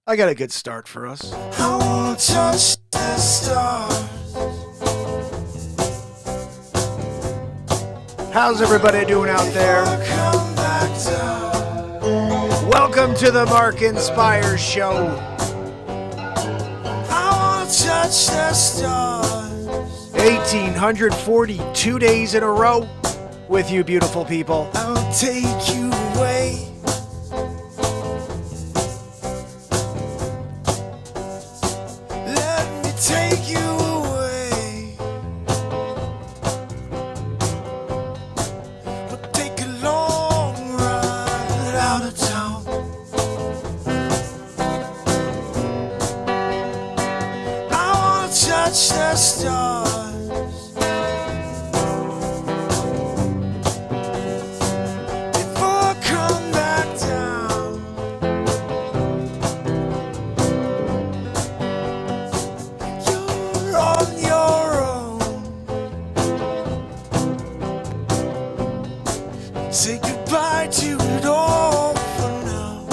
I got a good start for us. I wanna touch the stars. How's everybody doing out there? Come back down. Welcome to the Mark Inspires Show. I wanna touch the stars. 1,842 days in a row with you beautiful people. I'll take you away. Let me take you away. We'll take a long ride out of town. I wanna touch the stars. Say goodbye to it all for now.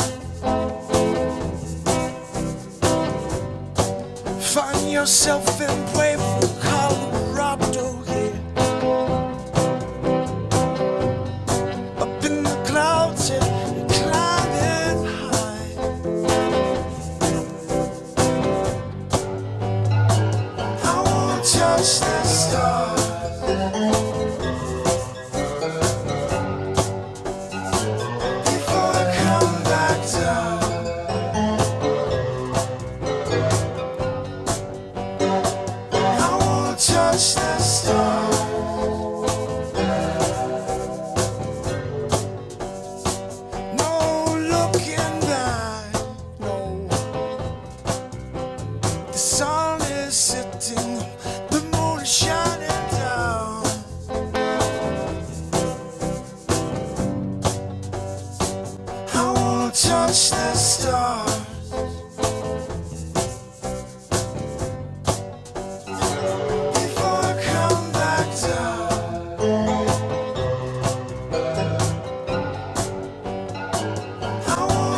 Find yourself in Pueblo, Colorado, yeah. Up in the clouds and climbing high. I wanna touch the stars. Touch the stars. No looking back, no. The sun is setting, the moon is shining down. I wanna touch the stars.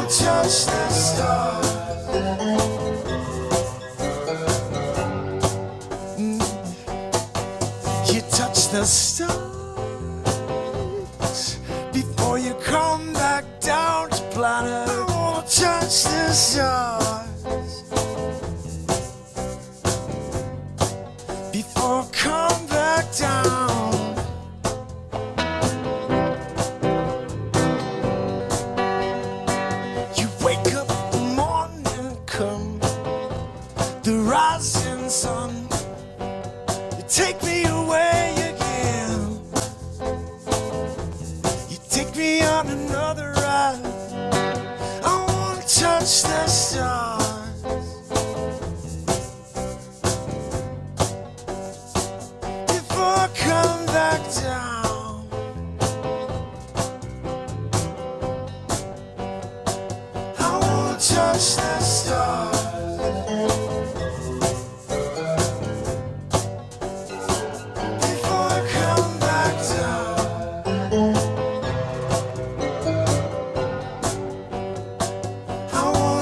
Touch the stars. You touch the stars before you come back down to planet. I wanna touch the stars before I come back down. The rising sun, you take me away again. You take me on another ride. I wanna touch the stars before I come back down. I wanna touch the stars.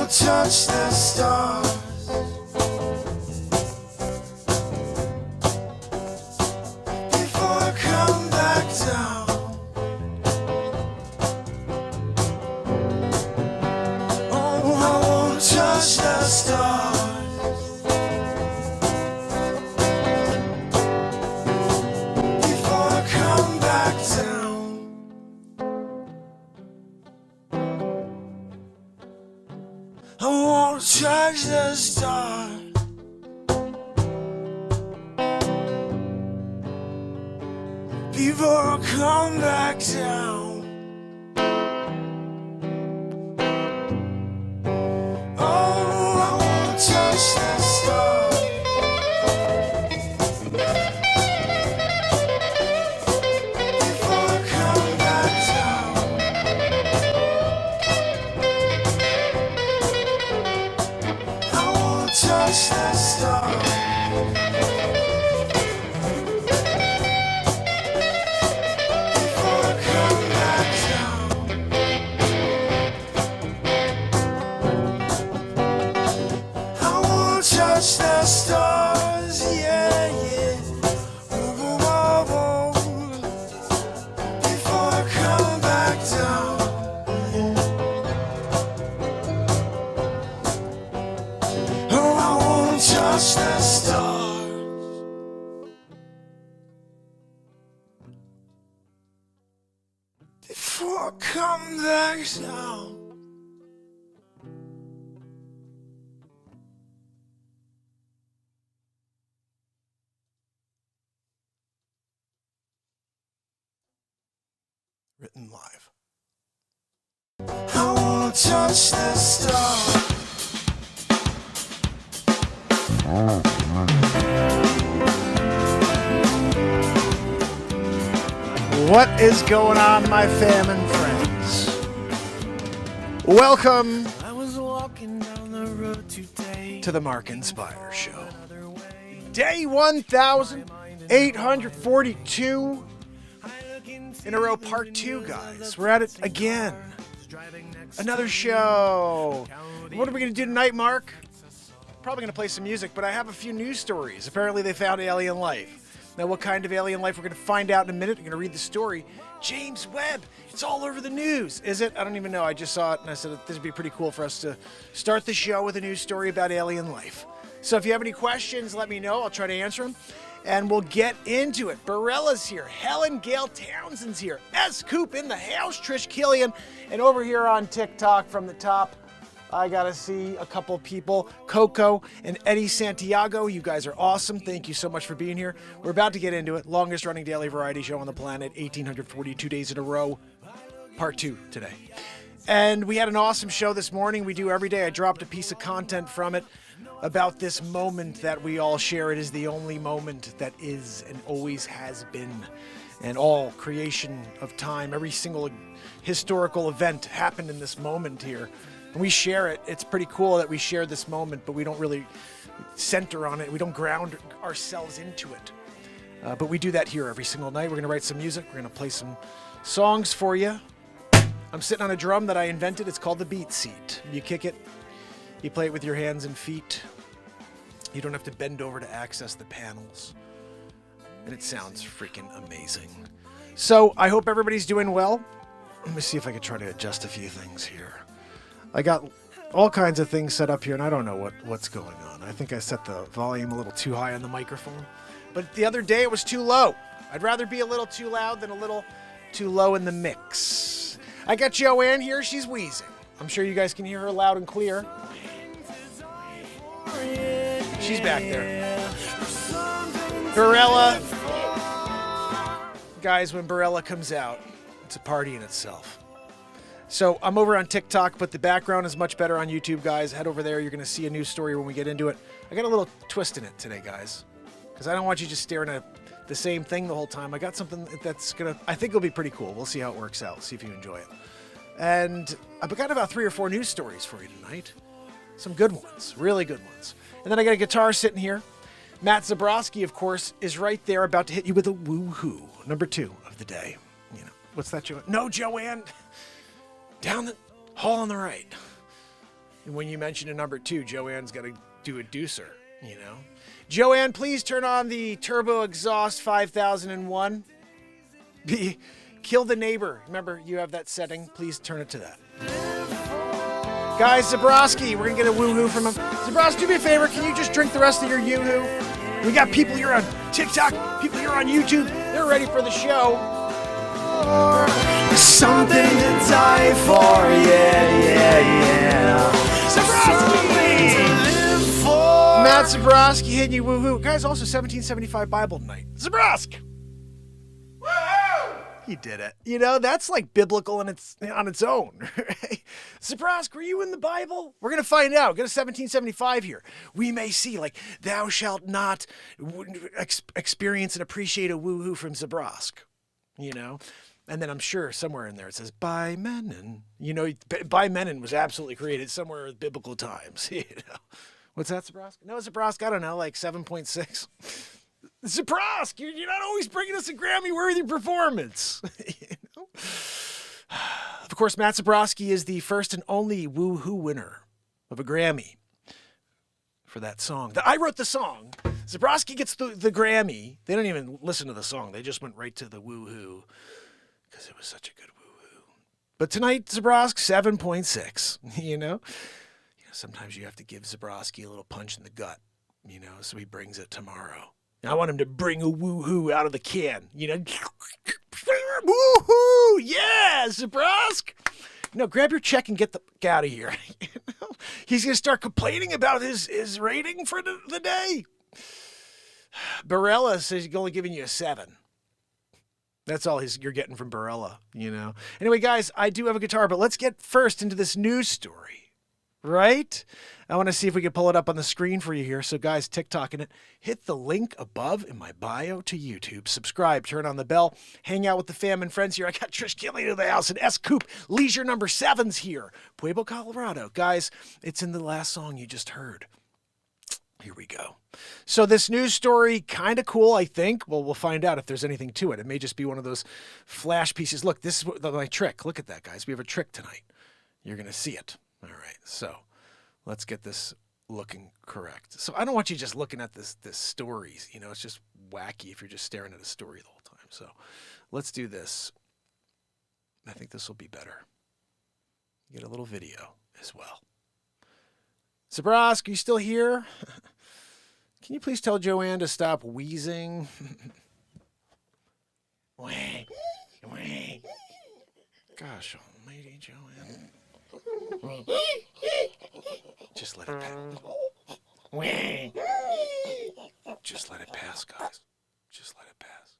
Touch the stars before I come back down. Oh, I wanna touch the stars before I come back down. I wanna touch the stars before I come back down. Oh, I wanna touch the stars before I come back down. Touch the stars before I come back down. come back down. Written live. I wanna touch the stars. What is going on, my fam and friends? Welcome I was walking down the road today to the Mark Inspire Show. Day 1842 in a row, part 2, guys. We're at it again. Another show. What are we going to do tonight, Mark? Probably going to play some music, but I have a few news stories. Apparently they found alien life. Now, what kind of alien life, we're going to find out in a minute. I'm going to read the story. James Webb, it's all over the news. Is it? I don't even know. I just saw it, and I said this would be pretty cool for us to start the show with a news story about alien life. So if you have any questions, let me know. I'll try to answer them, and we'll get into it. Barella's here. Helen Gale Townsend's here. S. Coop in the house. Trish Killian. And over here on TikTok from the top, I got to see a couple people, Coco and Eddie Santiago. You guys are awesome. Thank you so much for being here. We're about to get into it. Longest running daily variety show on the planet, 1,842 days in a row, part 2 today. And we had an awesome show this morning. We do every day. I dropped a piece of content from it about this moment that we all share. It is the only moment that is and always has been. And all creation of time, every single historical event happened in this moment here. We share it. It's pretty cool that we share this moment, but we don't really center on it. We don't ground ourselves into it. But we do that here every single night. We're going to write some music. We're going to play some songs for you. I'm sitting on a drum that I invented. It's called the BeatSeat. You kick it. You play it with your hands and feet. You don't have to bend over to access the panels. And it sounds freaking amazing. So I hope everybody's doing well. Let me see if I can try to adjust a few things here. I got all kinds of things set up here, and I don't know what's going on. I think I set the volume a little too high on the microphone. But the other day it was too low. I'd rather be a little too loud than a little too low in the mix. I got Joanne here. She's wheezing. I'm sure you guys can hear her loud and clear. She's back there. Barella. Guys, when Barella comes out, it's a party in itself. So I'm over on TikTok, but the background is much better on YouTube, guys. Head over there. You're going to see a news story when we get into it. I got a little twist in it today, guys, because I don't want you just staring at the same thing the whole time. I got something that's going to, I think it'll be pretty cool. We'll see how it works out. See if you enjoy it. And I've got about 3 or 4 news stories for you tonight. Some good ones, really good ones. And then I got a guitar sitting here. Matt Zabrowski, of course, is right there about to hit you with a woo-hoo. Number 2 of the day. You know, what's that, Joanne? No, Joanne. Down the hall on the right. And when you mention a number 2, Joanne's got to do a deucer, you know. Joanne, please turn on the Turbo Exhaust 5001. Kill the neighbor. Remember, you have that setting. Please turn it to that. Guys, Zabrowski, we're going to get a woo-hoo from him. Zabrowski, do me a favor. Can you just drink the rest of your yoo-hoo? We got people here on TikTok, people here on YouTube. They're ready for the show. Something to die for, yeah. Zabrowski! Matt Zabrowski hitting you woohoo. Guys, also 1775 Bible night. Zabrowski! Woohoo! You did it. You know, that's like biblical on its own. Right? Zabrowski, were you in the Bible? We're going to find out. Get a 1775 here. We may see, like, thou shalt not experience and appreciate a woohoo from Zabrowski. You know? And then I'm sure somewhere in there it says, by Menon. You know, by Menon was absolutely created somewhere in biblical times. You know? What's that, Zabrowski? No, Zabrowski, I don't know, like 7.6. Zabrowski, you're not always bringing us a Grammy-worthy performance. You know? Of course, Matt Zabrowski is the first and only woo-hoo winner of a Grammy for that song. I wrote the song. Zabrowski gets the Grammy. They don't even listen to the song. They just went right to the woo-hoo. Because it was such a good woo-hoo. But tonight, Zabrowski, 7.6, you know? Sometimes you have to give Zabrowski a little punch in the gut, you know, so he brings it tomorrow. I want him to bring a woohoo out of the can. You know, woohoo! Yeah, Zabrowsk. No, grab your check and get the fuck out of here. You know? He's going to start complaining about his rating for the day. Barella says he's only giving you a 7. That's all you're getting from Barella, you know. Anyway, guys, I do have a guitar, but let's get first into this news story, right? I want to see if we can pull it up on the screen for you here. So, guys, TikToking it. Hit the link above in my bio to YouTube. Subscribe, turn on the bell, hang out with the fam and friends here. I got Trish Gillian in the house and S. Coop, Leisure number 7's here. Pueblo, Colorado. Guys, it's in the last song you just heard. Here we go. So this news story, kind of cool, I think. Well, we'll find out if there's anything to it. It may just be one of those flash pieces. Look, this is my trick. Look at that, guys. We have a trick tonight. You're going to see it. All right. So let's get this looking correct. So I don't want you just looking at this story. You know, it's just wacky if you're just staring at a story the whole time. So let's do this. I think this will be better. Get a little video as well. Zabrowsk, are you still here? Can you please tell Joanne to stop wheezing? Wait. Gosh almighty, Joanne. Just let it pass. Just let it pass, guys. Just let it pass.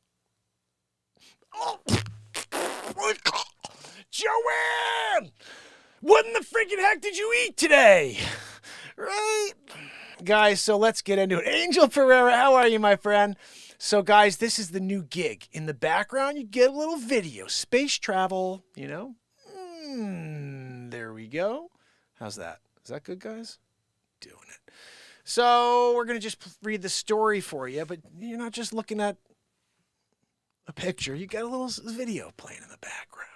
Joanne! What in the freaking heck did you eat today? Right? Guys, so let's get into it. Angel Ferreira, how are you, my friend? So, guys, this is the new gig. In the background, you get a little video. Space travel, you know? There we go. How's that? Is that good, guys? Doing it. So, we're going to just read the story for you, but you're not just looking at a picture. You got a little video playing in the background.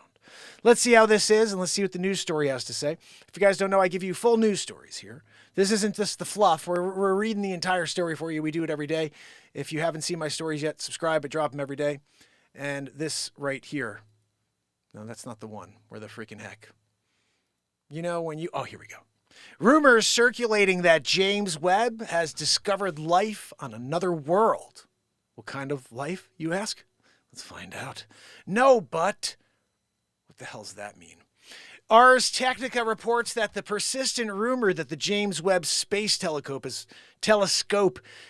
Let's see how this is, and let's see what the news story has to say. If you guys don't know, I give you full news stories here. This isn't just the fluff. We're reading the entire story for you. We do it every day. If you haven't seen my stories yet, subscribe. I drop them every day. And this right here. No, that's not the one. Where the freaking heck? You know, when you... Oh, here we go. Rumors circulating that James Webb has discovered life on another world. What kind of life, you ask? Let's find out. No, but... What the hell does that mean? Ars Technica reports that the persistent rumor that the James Webb Space Telescope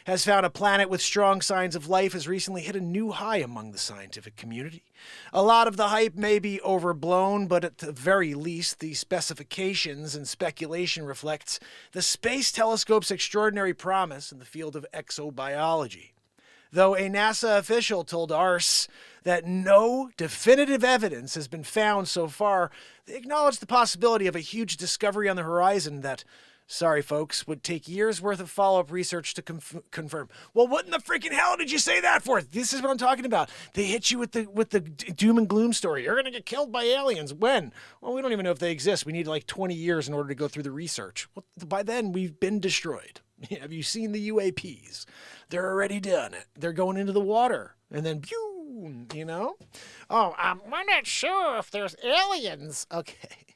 has found a planet with strong signs of life has recently hit a new high among the scientific community. A lot of the hype may be overblown, but at the very least, the specifications and speculation reflects the Space Telescope's extraordinary promise in the field of exobiology. Though a NASA official told Ars that no definitive evidence has been found so far, they acknowledged the possibility of a huge discovery on the horizon that, sorry folks, would take years worth of follow-up research to confirm. Well, what in the freaking hell did you say that for? This is what I'm talking about. They hit you with the doom and gloom story. You're going to get killed by aliens. When? Well, we don't even know if they exist. We need like 20 years in order to go through the research. Well, by then, we've been destroyed. Have you seen the UAPs? They're already done it. They're going into the water. And then, pew, you know? Oh, we're not sure if there's aliens. Okay.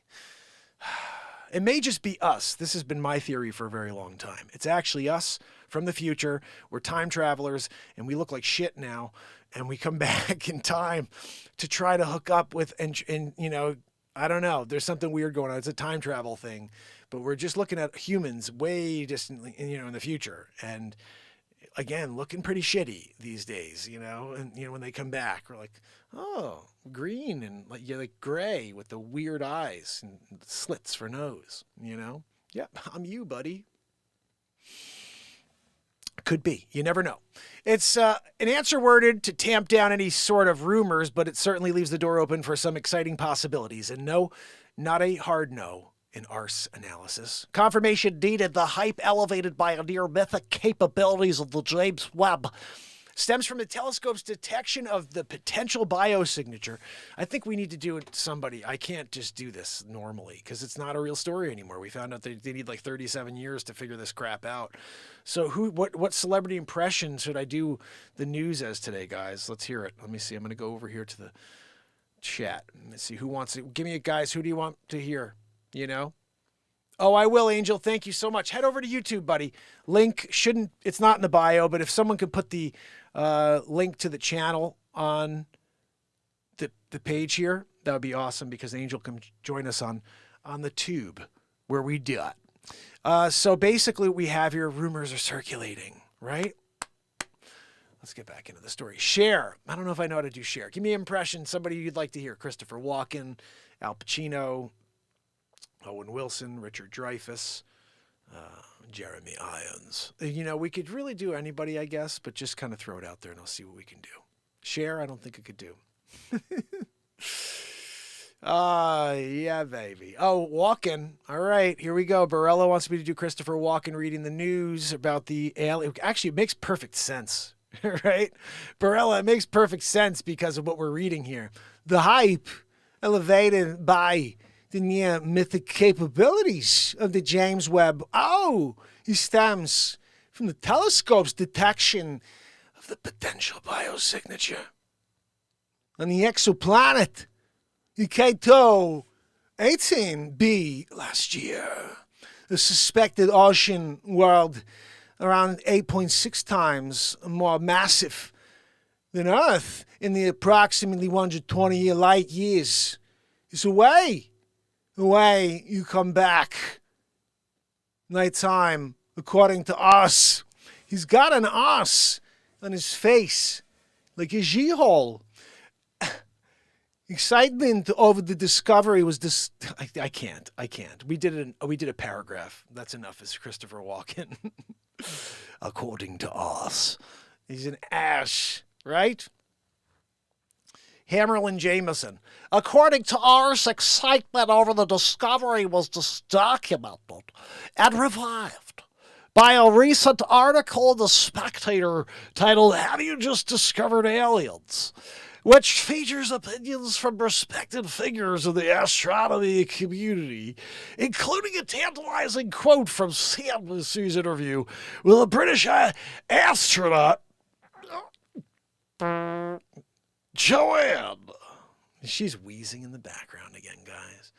It may just be us. This has been my theory for a very long time. It's actually us from the future. We're time travelers, and we look like shit now. And we come back in time to try to hook up with, and you know, I don't know. There's something weird going on. It's a time travel thing. But we're just looking at humans way distantly, you know, in the future. And again, looking pretty shitty these days, you know. And, you know, when they come back, we're like, oh, green and like, you're like gray with the weird eyes and slits for nose, you know. Yep, I'm you, buddy. Could be. You never know. It's an answer worded to tamp down any sort of rumors, but it certainly leaves the door open for some exciting possibilities. And no, not a hard no in Ars analysis. Confirmation needed. The hype elevated by near mythic capabilities of the James Webb stems from the telescope's detection of the potential biosignature. I think we need to do it to somebody. I can't just do this normally because it's not a real story anymore. We found out they need like 37 years to figure this crap out. So what celebrity impression should I do the news as today, guys? Let's hear it. Let me see. I'm going to go over here to the chat. Let's see who wants it. Give me a guys. Who do you want to hear? You know? Oh, I will, Angel. Thank you so much. Head over to YouTube, buddy. Link it's not in the bio, but if someone could put the link to the channel on the page here, that would be awesome because Angel can join us on the tube where we do it. So basically what we have here, rumors are circulating, right? Let's get back into the story. Share. I don't know if I know how to do share. Give me an impression. Somebody you'd like to hear. Christopher Walken, Al Pacino, Owen Wilson, Richard Dreyfuss, Jeremy Irons. We could really do anybody, I guess, but just kind of throw it out there and I'll see what we can do. Share, I don't think I could do. Yeah, baby. Oh, Walken. All right, here we go. Barella wants me to do Christopher Walken reading the news about the alien. Actually, it makes perfect sense, right? Barella, it makes perfect sense because of what we're reading here. The hype elevated by the near mythic capabilities of the James Webb. Oh, it stems from the telescope's detection of the potential biosignature on the exoplanet Ikato 18b last year. The suspected ocean world around 8.6 times more massive than Earth in the approximately 120 light years is away. Away you come back. Nighttime, according to us. He's got an us on his face, like a G-hole. Excitement over the discovery was this. I can't. We did a paragraph. That's enough as Christopher Walken. According to us. He's an ass, right? Hammerlin Jameson. According to ours, excitement over the discovery was just documented and revived by a recent article in The Spectator titled, "Have You Just Discovered Aliens?" which features opinions from respected figures of the astronomy community, including a tantalizing quote from CNBC's interview with a British astronaut, Joanne. She's wheezing in the background again, guys.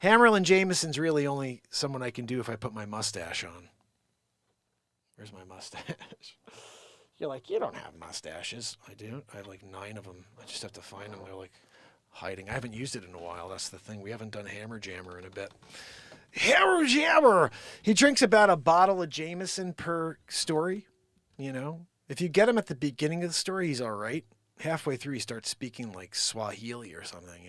Hammerlin Jameson's really only someone I can do if I put my mustache on. Where's my mustache? You're like, you don't have mustaches. I do. I have like 9 of them. I just have to find them. They're like hiding. I haven't used it in a while. That's the thing. We haven't done Hammer Jammer in a bit. Hammer Jammer! He drinks about a bottle of Jameson per story. If you get him at the beginning of the story, he's all right. Halfway through, he starts speaking like Swahili or something,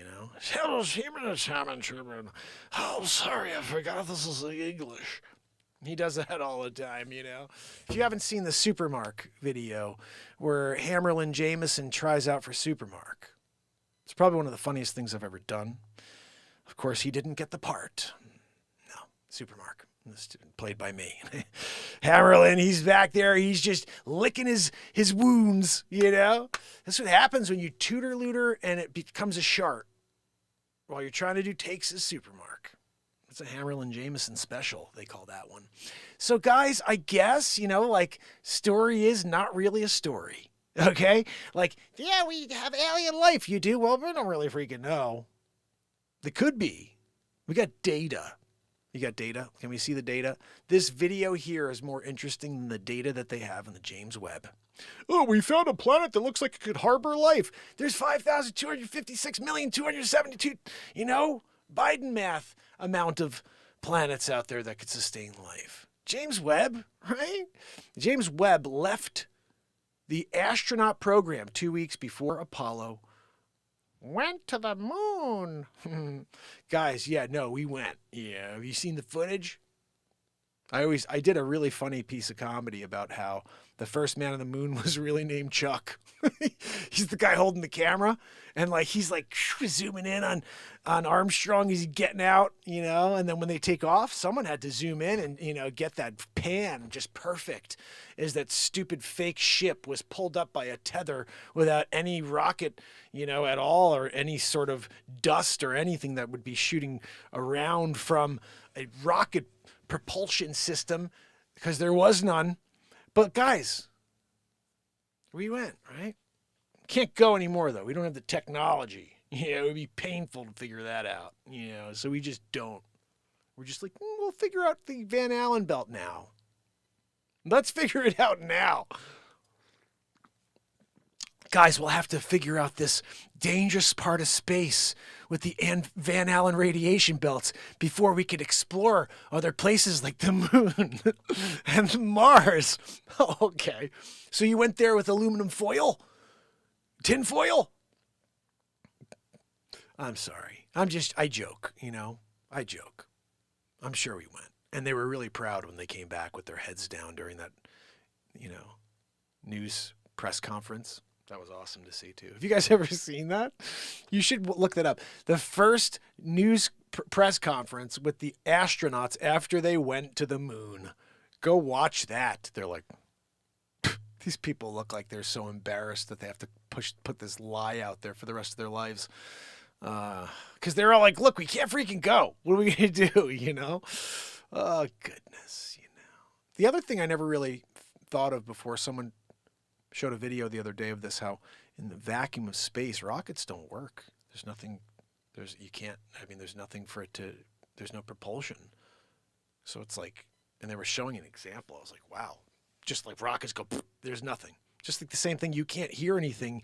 Oh, sorry, I forgot this is English. He does that all the time, If you haven't seen the Supermark video where Hammerlin Jameson tries out for Supermark, it's probably one of the funniest things I've ever done. Of course, he didn't get the part. No, Supermark. This played by me. Hammerlin, he's back there. He's just licking his wounds, That's what happens when you tutor-looter and it becomes a shart while you're trying to do takes as Supermark. It's a Hammerlin Jameson special, they call that one. So, guys, I guess, story is not really a story, okay? Yeah, we have alien life. You do? Well, we don't really freaking know. There could be. We got data. You got data? Can we see the data? This video here is more interesting than the data that they have in the James Webb. Oh, we found a planet that looks like it could harbor life. There's 5,256,272, Biden math amount of planets out there that could sustain life. James Webb, right? James Webb left the astronaut program 2 weeks before Apollo went to the moon. Guys, yeah, no, we went. Yeah, have you seen the footage? I did a really funny piece of comedy about how the first man on the moon was really named Chuck. He's the guy holding the camera, and he's zooming in on Armstrong as he's getting out, and then when they take off, someone had to zoom in and, get that pan just perfect as that stupid fake ship was pulled up by a tether without any rocket, at all, or any sort of dust or anything that would be shooting around from a rocket propulsion system, because there was none. But guys, we went, right? Can't go anymore, though. We don't have the technology. It would be painful to figure that out, so we just don't. We're just like, we'll figure out the Van Allen belt now. Let's figure it out now. Guys, we'll have to figure out this dangerous part of space with the Van Allen radiation belts before we could explore other places like the moon and Mars. Okay. So you went there with aluminum foil? Tin foil? I'm sorry. I joke, I joke. I'm sure we went. And they were really proud when they came back with their heads down during that, news press conference. That was awesome to see, too. Have you guys ever seen that? You should look that up. The first news press conference with the astronauts after they went to the moon. Go watch that. They're like, these people look like they're so embarrassed that they have to put this lie out there for the rest of their lives. Because they're all like, look, we can't freaking go. What are we going to do, Oh, goodness, The other thing I never really thought of before, someone showed a video the other day of this, how in the vacuum of space, rockets don't work. There's nothing for it to, there's no propulsion. So it's like, and they were showing an example. I was like, wow, just like rockets go, there's nothing. Just like the same thing, you can't hear anything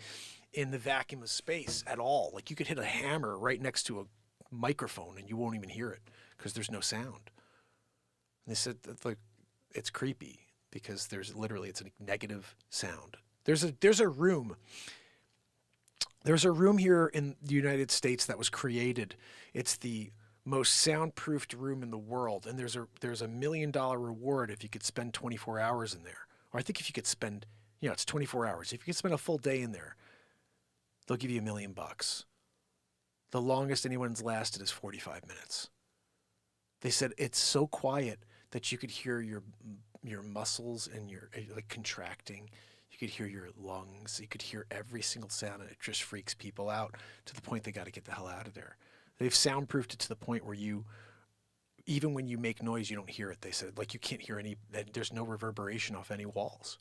in the vacuum of space at all. Like you could hit a hammer right next to a microphone and you won't even hear it because there's no sound. And they said that, like, it's creepy because it's a negative sound. There's a room here in the United States that was created. It's the most soundproofed room in the world, and there's a $1 million reward if you could spend 24 hours in there. Or I think if you could spend, it's 24 hours. If you could spend a full day in there, they'll give you $1 million. The longest anyone's lasted is 45 minutes. They said it's so quiet that you could hear your muscles and your contracting. You could hear your lungs. You could hear every single sound, and it just freaks people out to the point they got to get the hell out of there. They've soundproofed it to the point where even when you make noise, you don't hear it. They said, you can't hear there's no reverberation off any walls.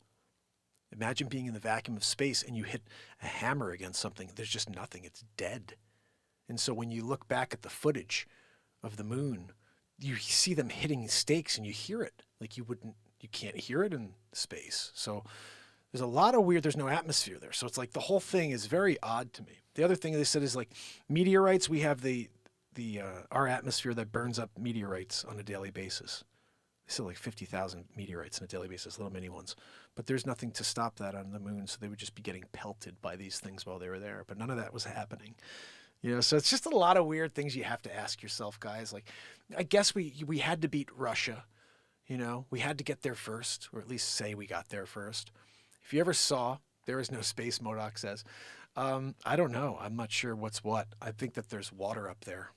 Imagine being in the vacuum of space and you hit a hammer against something. There's just nothing. It's dead. And so when you look back at the footage of the moon, you see them hitting stakes and you hear it. You can't hear it in space. So there's a lot of there's no atmosphere there. So it's like the whole thing is very odd to me. The other thing they said is like meteorites, we have our atmosphere that burns up meteorites on a daily basis. They said like 50,000 meteorites on a daily basis, little mini ones. But there's nothing to stop that on the moon, so they would just be getting pelted by these things while they were there. But none of that was happening. So it's just a lot of weird things you have to ask yourself, guys. Like, I guess we had to beat Russia. We had to get there first, or at least say we got there first. If you ever saw There Is No Space, MODOK says, I don't know. I'm not sure what's what. I think that there's water up there.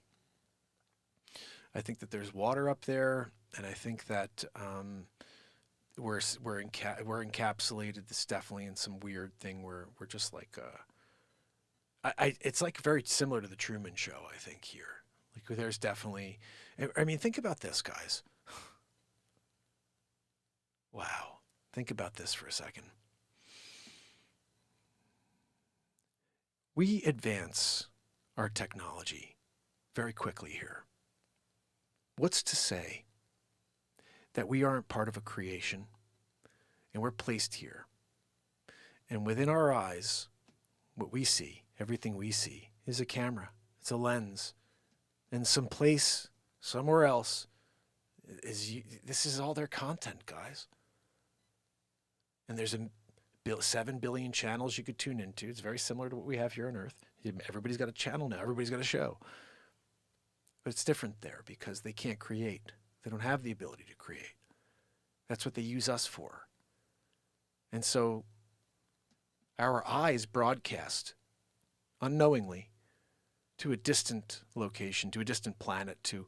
And I think that we're encapsulated. It's definitely in some weird thing where we're just like it's like very similar to the Truman Show, I think, here. Like there's definitely, I mean, think about this, guys. Wow. Think about this for a second. We advance our technology very quickly here. What's to say that we aren't part of a creation and we're placed here? And within our eyes, what we see, everything we see, is a camera. It's a lens. And someplace, somewhere else, this is all their content, guys. And there's 7 billion channels you could tune into. It's very similar to what we have here on Earth. Everybody's got a channel now. Everybody's got a show. But it's different there because they can't create. They don't have the ability to create. That's what they use us for. And so our eyes broadcast unknowingly to a distant location, to a distant planet, to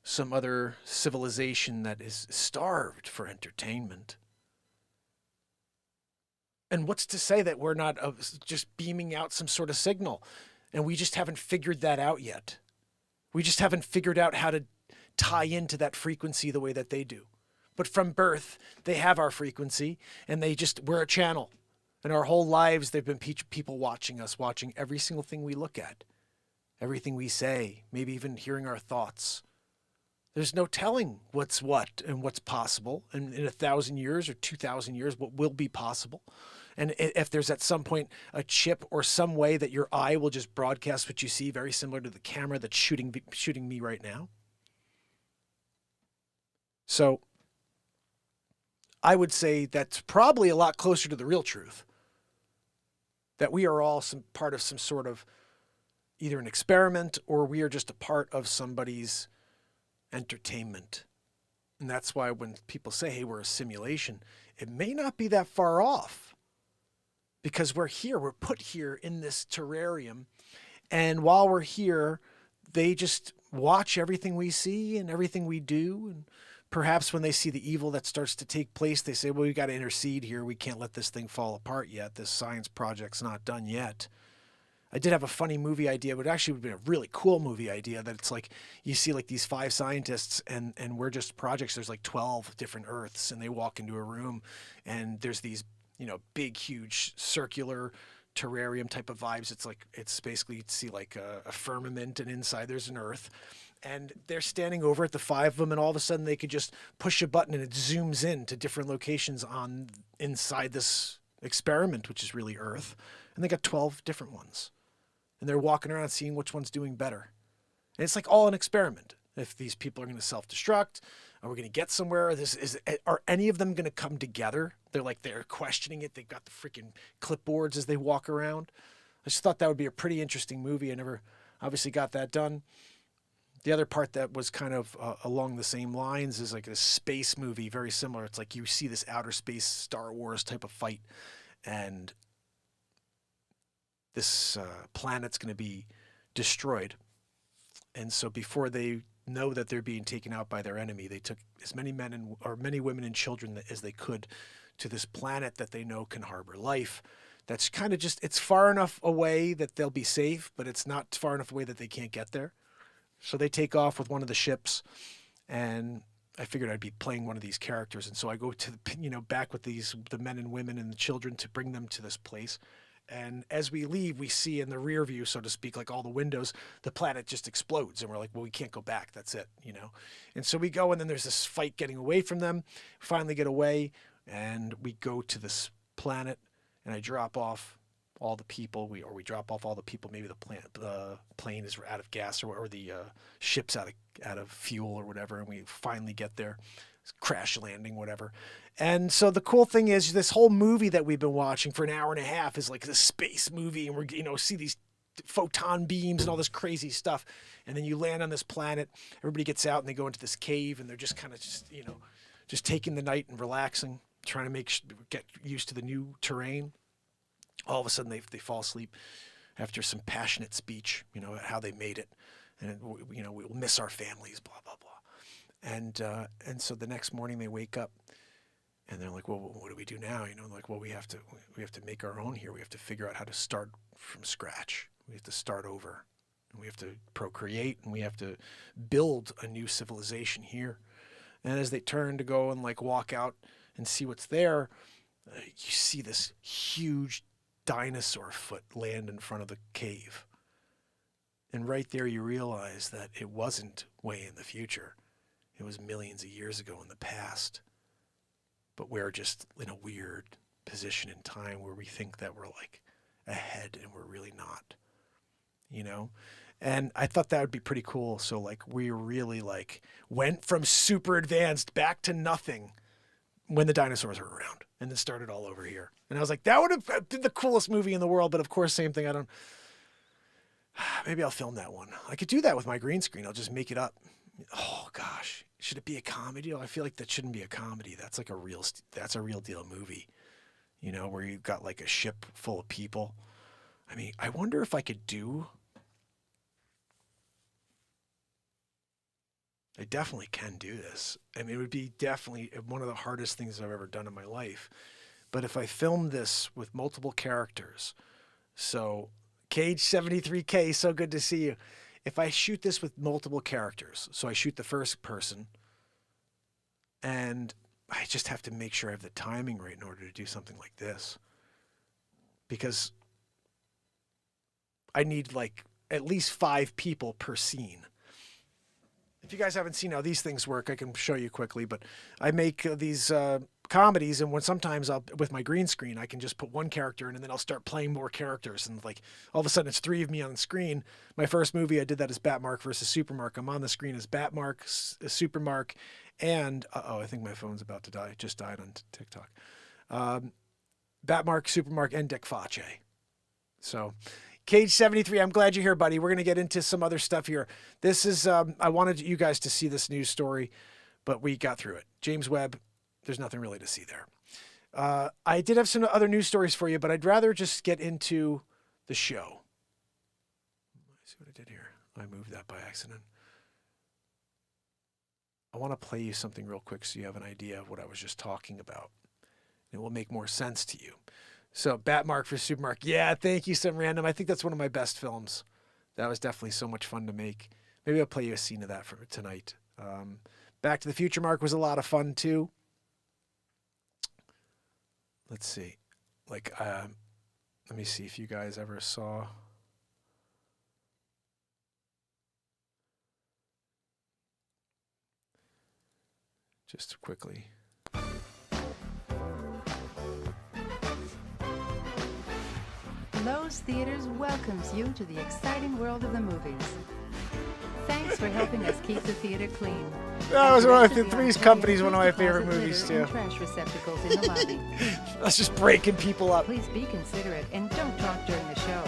some other civilization that is starved for entertainment. And what's to say that we're not just beaming out some sort of signal and we just haven't figured that out yet? We just haven't figured out how to tie into that frequency the way that they do. But from birth, they have our frequency and we're a channel. And our whole lives, they've been people watching us, watching every single thing we look at, everything we say, maybe even hearing our thoughts. There's no telling what's what and what's possible. And in 1,000 years or 2,000 years, what will be possible. And if there's at some point a chip or some way that your eye will just broadcast what you see, very similar to the camera that's shooting me right now. So I would say that's probably a lot closer to the real truth. That we are all some part of some sort of either an experiment or we are just a part of somebody's entertainment. And that's why when people say, hey, we're a simulation, it may not be that far off. Because we're put here in this terrarium. And while we're here, they just watch everything we see and everything we do. And perhaps when they see the evil that starts to take place, they say, well, we got to intercede here. We can't let this thing fall apart yet. This science project's not done yet. I did have a funny movie idea. It would actually have been a really cool movie idea that it's like you see like these 5 scientists and we're just projects. There's like 12 different Earths and they walk into a room and there's these, big, huge circular terrarium type of vibes. It's basically, you'd see like a firmament and inside there's an Earth. And they're standing over it, the 5 of them, and all of a sudden they could just push a button and it zooms in to different locations inside this experiment, which is really Earth. And they got 12 different ones. And they're walking around seeing which one's doing better. And it's like all an experiment. If these people are going to self-destruct, are we going to get somewhere? Are any of them going to come together? They're questioning it. They've got the freaking clipboards as they walk around. I just thought that would be a pretty interesting movie. I never obviously got that done. The other part that was kind of along the same lines is like a space movie, very similar. It's like you see this outer space Star Wars type of fight, and this planet's going to be destroyed. And so before they know that they're being taken out by their enemy, they took as many many women and children as they could to this planet that they know can harbor life. That's kind of it's far enough away that they'll be safe, but it's not far enough away that they can't get there. So they take off with one of the ships, and I figured I'd be playing one of these characters. And so I go to back with the men and women and the children to bring them to this place. And as we leave, we see in the rear view, so to speak, like all the windows, the planet just explodes. And we're like, well, we can't go back. That's it, And so we go, and then there's this fight getting away from them. Finally get away, and we go to this planet, and I drop off all the people. We drop off all the people. Maybe the plane is out of gas or the ship's out of fuel or whatever. And we finally get there, crash landing, whatever. And so the cool thing is this whole movie that we've been watching for an hour and a half is like this space movie, and we're see these photon beams and all this crazy stuff. And then you land on this planet. Everybody gets out and they go into this cave, and they're just kind of just taking the night and relaxing, trying to get used to the new terrain. All of a sudden they fall asleep after some passionate speech, how they made it, and we'll miss our families, blah blah blah. And so the next morning they wake up, and they're like, well, what do we do now? Like, well, we have to make our own here. We have to figure out how to start from scratch. We have to start over, and we have to procreate, and we have to build a new civilization here. And as they turn to go and like walk out and see what's there, you see this huge dinosaur foot land in front of the cave. And right there you realize that it wasn't way in the future. It was millions of years ago in the past. But we're just in a weird position in time where we think that we're like ahead and we're really not. And I thought that would be pretty cool. So like we really like went from super advanced back to nothing when the dinosaurs were around, and then started all over here. And I was like, that would have been the coolest movie in the world. But of course, same thing. Maybe I'll film that one. I could do that with my green screen. I'll just make it up. Oh gosh, should it be a comedy? I feel like that shouldn't be a comedy. That's like that's a real deal movie, where you've got like a ship full of people. I mean, I wonder if I could do. I definitely can do this. I mean, it would be definitely one of the hardest things I've ever done in my life. But if I filmed this with multiple characters, so Cage 73K, so good to see you. If I shoot this with multiple characters, so I shoot the first person, and I just have to make sure I have the timing right in order to do something like this. Because I need like at least 5 people per scene. If you guys haven't seen how these things work, I can show you quickly, but I make these comedies, and when sometimes with my green screen, I can just put one character in, and then I'll start playing more characters, and like all of a sudden it's 3 of me on the screen. My first movie I did that as Batmark versus Supermark. I'm on the screen as Batmark, Supermark, and I think my phone's about to die. It just died on TikTok. Batmark, Supermark, and Dick Face. So, Cage 73, I'm glad you're here, buddy. We're going to get into some other stuff here. This is, I wanted you guys to see this news story, but we got through it. James Webb, there's nothing really to see there. I did have some other news stories for you, but I'd rather just get into the show. Let's see what I did here. I moved that by accident. I want to play you something real quick so you have an idea of what I was just talking about. It will make more sense to you. So, Batmark for Supermark. Yeah, thank you, some random. I think that's one of my best films. That was definitely so much fun to make. Maybe I'll play you a scene of that for tonight. Back to the Future Mark was a lot of fun, too. Let's see. Like, let me see if you guys ever saw... Just quickly... Lowe's Theaters welcomes you to the exciting world of the movies. Thanks for helping us keep the theater clean. That was one of the Three's Company's one of my favorite movies too. Trash receptacles in the lobby. That's just breaking people up. Please be considerate and don't talk during the show.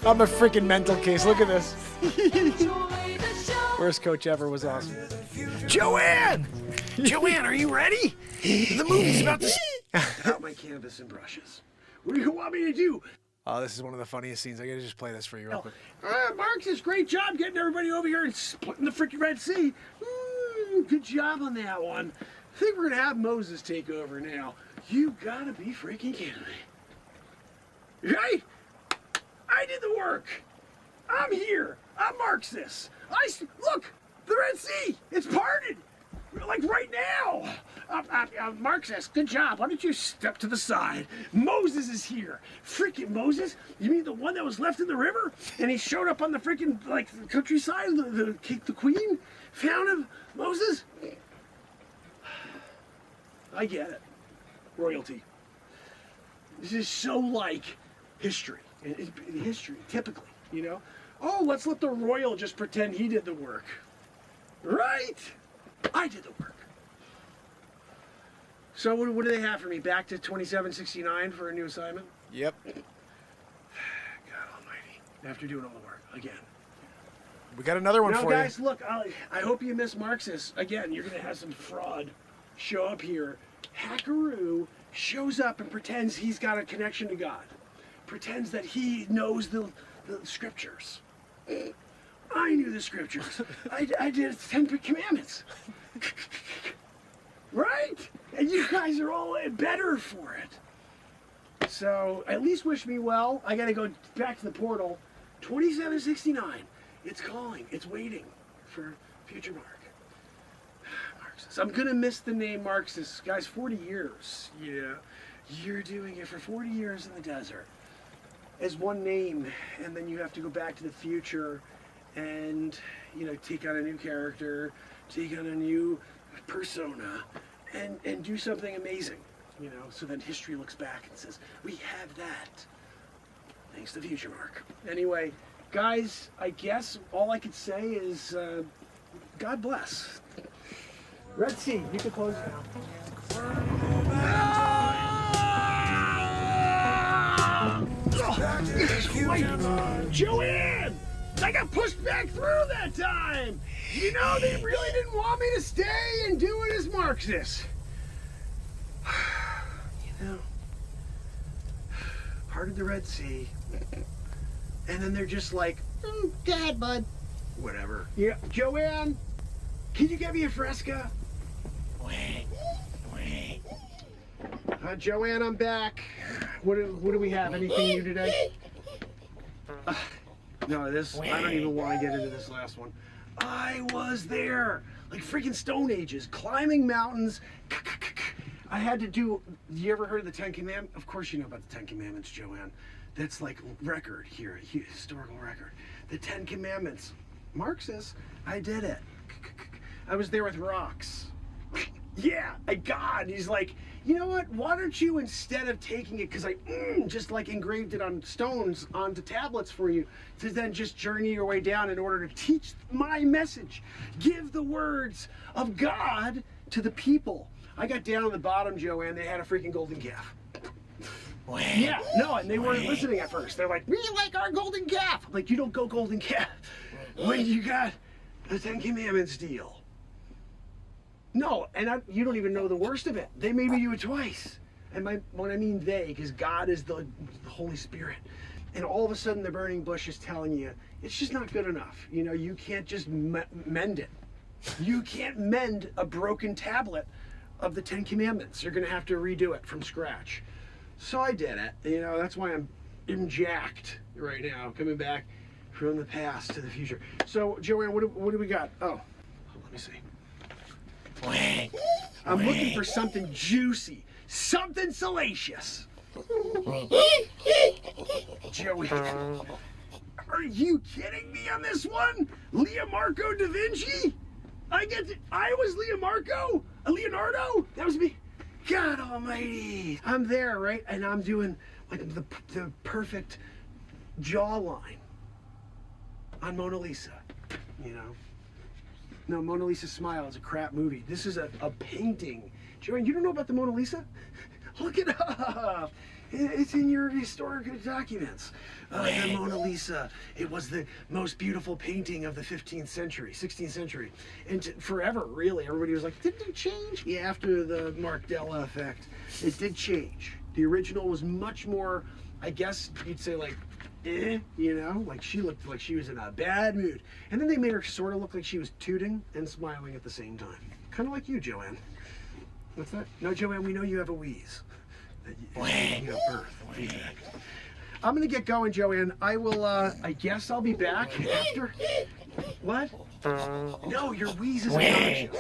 I'm a freaking mental case. Look at this. Worst coach ever was awesome. Joanne! Joanne, are you ready? The movie's about to... Out my canvas and brushes. What do you want me to do? Oh, this is one of the funniest scenes. I gotta just play this for you real quick. Marcus, great job getting everybody over here and splitting the freaking Red Sea. Good job on that one. I think we're gonna have Moses take over now. You gotta be freaking kidding me. Right? I did the work. I'm here. I'm Marxist. Look, the Red Sea. It's parted. Like right now. Marxist, good job. Why don't you step to the side? Moses is here. Freaking Moses? You mean the one that was left in the river? And he showed up on the freaking, like, countryside, the queen found him? Moses? I get it. Royalty. This is so like history. History, typically, you know? Oh, let's let the royal just pretend he did the work. Right? I did the work. So what do they have for me? Back to 2769 for a new assignment? Yep. God almighty. After doing all the work, again. We got another one now, for guys, you. look, I hope you miss Marxist. Again, you're going to have some fraud show up here. Hackaroo shows up and pretends he's got a connection to God. Pretends that he knows the scriptures. I knew the scriptures. I did the 10 Commandments. Right? And you guys are all better for it. So at least wish me well. I got to go back to the portal. 2769. It's calling. It's waiting for future Mark. Marxist. I'm going to miss the name Marxist. Guys, 40 years. Yeah. You're doing it for 40 years in the desert. As one name, and then you have to go back to the future and, you know, take on a new character, take on a new persona, and do something amazing, you know, so then history looks back and says, we have that, thanks to Future Mark. Anyway, guys, I guess all I could say is, God bless. Red Sea, you can close now. Wait, Joanne! I got pushed back through that time! You know, they really didn't want me to stay and do it as Marxist. You know, parted the Red Sea, and then they're just like, go ahead, bud. Whatever. Yeah, Joanne, can you get me a Fresca? Joanne, I'm back. What do we have? Anything new today? No, this, I don't even want to get into this last one. I was there, like freaking Stone Ages, climbing mountains. I had to do, you ever heard of the 10 Commandments? Of course you know about the 10 Commandments, Joanne. that's like record here, historical record. The 10 Commandments. Mark says, I did it. I was there with rocks. Yeah, God, he's like, you know what? Why don't you, instead of taking it, because I just like engraved it on stones onto tablets for you, to then just journey your way down in order to teach my message. Give the words of God to the people. I got down on the bottom, Joanne, they had a freaking golden calf. Yeah, no, and they weren't listening at first. They're like, we like our golden calf. I'm like, you don't go golden calf when you got the 10 Commandments deal. No, and you don't even know the worst of it. They made me do it twice. And when I mean they, because God is the Holy Spirit. And all of a sudden the burning bush is telling you, it's just not good enough. You know, you can't just mend it. You can't mend a broken tablet of the 10 Commandments. You're going to have to redo it from scratch. So I did it. You know, that's why I'm jacked right now, coming back from the past to the future. So, Joanne, what do we got? Oh, let me see. I'm looking for something juicy, something salacious. Joanne, are you kidding me on this one? Leonardo da Vinci? I was Leonardo? That was me. God almighty. I'm there, right? And I'm doing like the perfect jawline on Mona Lisa, you know? No, Mona Lisa's Smile is a crap movie. This is a painting. Joanne, you don't know about the Mona Lisa? Look it up. It's in your historical documents. The Mona Lisa, it was the most beautiful painting of the 15th century, 16th century. And forever, really. Everybody was like, didn't it change? Yeah, after the Mark Della effect, it did change. The original was much more, I guess you'd say like, you know, like she looked like she was in a bad mood. And then they made her sort of look like she was tooting and smiling at the same time. Kind of like you, Joanne. What's that? No, Joanne, we know you have a wheeze. You have birth. I'm gonna get going, Joanne. I will, I guess I'll be back after. What? No, your wheeze is obnoxious.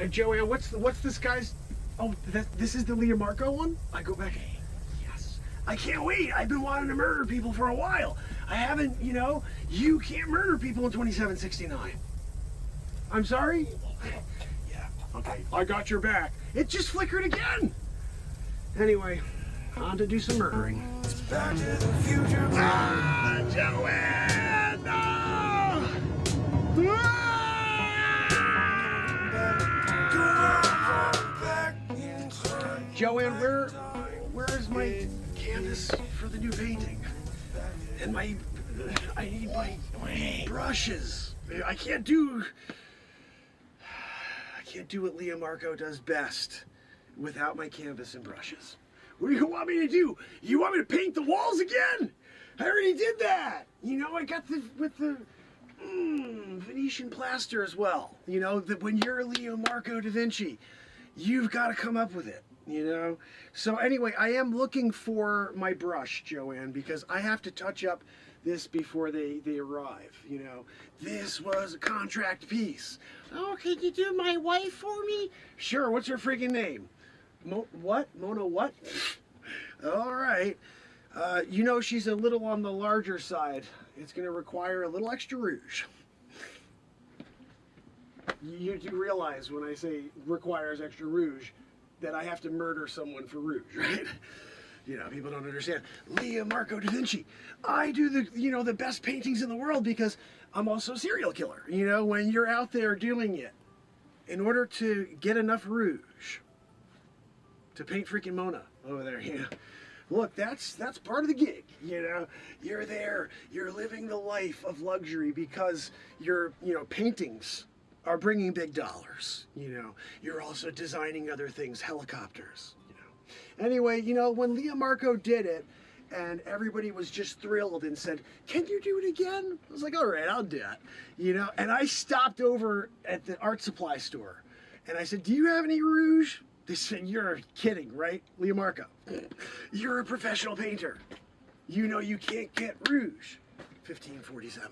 Joanne, what's this guy's? Oh, this is the Leonardo one? I go back. Yes. I can't wait. I've been wanting to murder people for a while. I haven't, you know, you can't murder people in 2769. I'm sorry? Yeah, okay. I got your back. It just flickered again. Anyway, on to do some murdering. Back to the future. Ah, Joanne! No! Joanne, where is my canvas for the new painting? And I need my brushes. I can't do what Leonardo does best without my canvas and brushes. What do you want me to do? You want me to paint the walls again? I already did that. You know, I got with the Venetian plaster as well. You know, that when you're Leonardo da Vinci, you've got to come up with it, you know? So anyway, I am looking for my brush, Joanne, because I have to touch up this before they arrive, you know. This was a contract piece. Oh, can you do my wife for me? Sure, what's her freaking name? What? Mona what? All right. You know, she's a little on the larger side. It's going to require a little extra rouge. You do realize when I say requires extra rouge that I have to murder someone for rouge, right? You know, people don't understand. Leonardo da Vinci. I do the best paintings in the world because I'm also a serial killer. You know, when you're out there doing it, in order to get enough rouge to paint freaking Mona over there, you know. Look, that's part of the gig, you know. You're there, you're living the life of luxury because your, paintings are bringing big dollars, you know. You're also designing other things, helicopters, you know. Anyway, when Leonardo did it, and everybody was just thrilled and said, can you do it again? I was like, all right, I'll do it, And I stopped over at the art supply store, and I said, do you have any rouge? They said, you're kidding, right, Leonardo? You're a professional painter. You know you can't get rouge. 1547.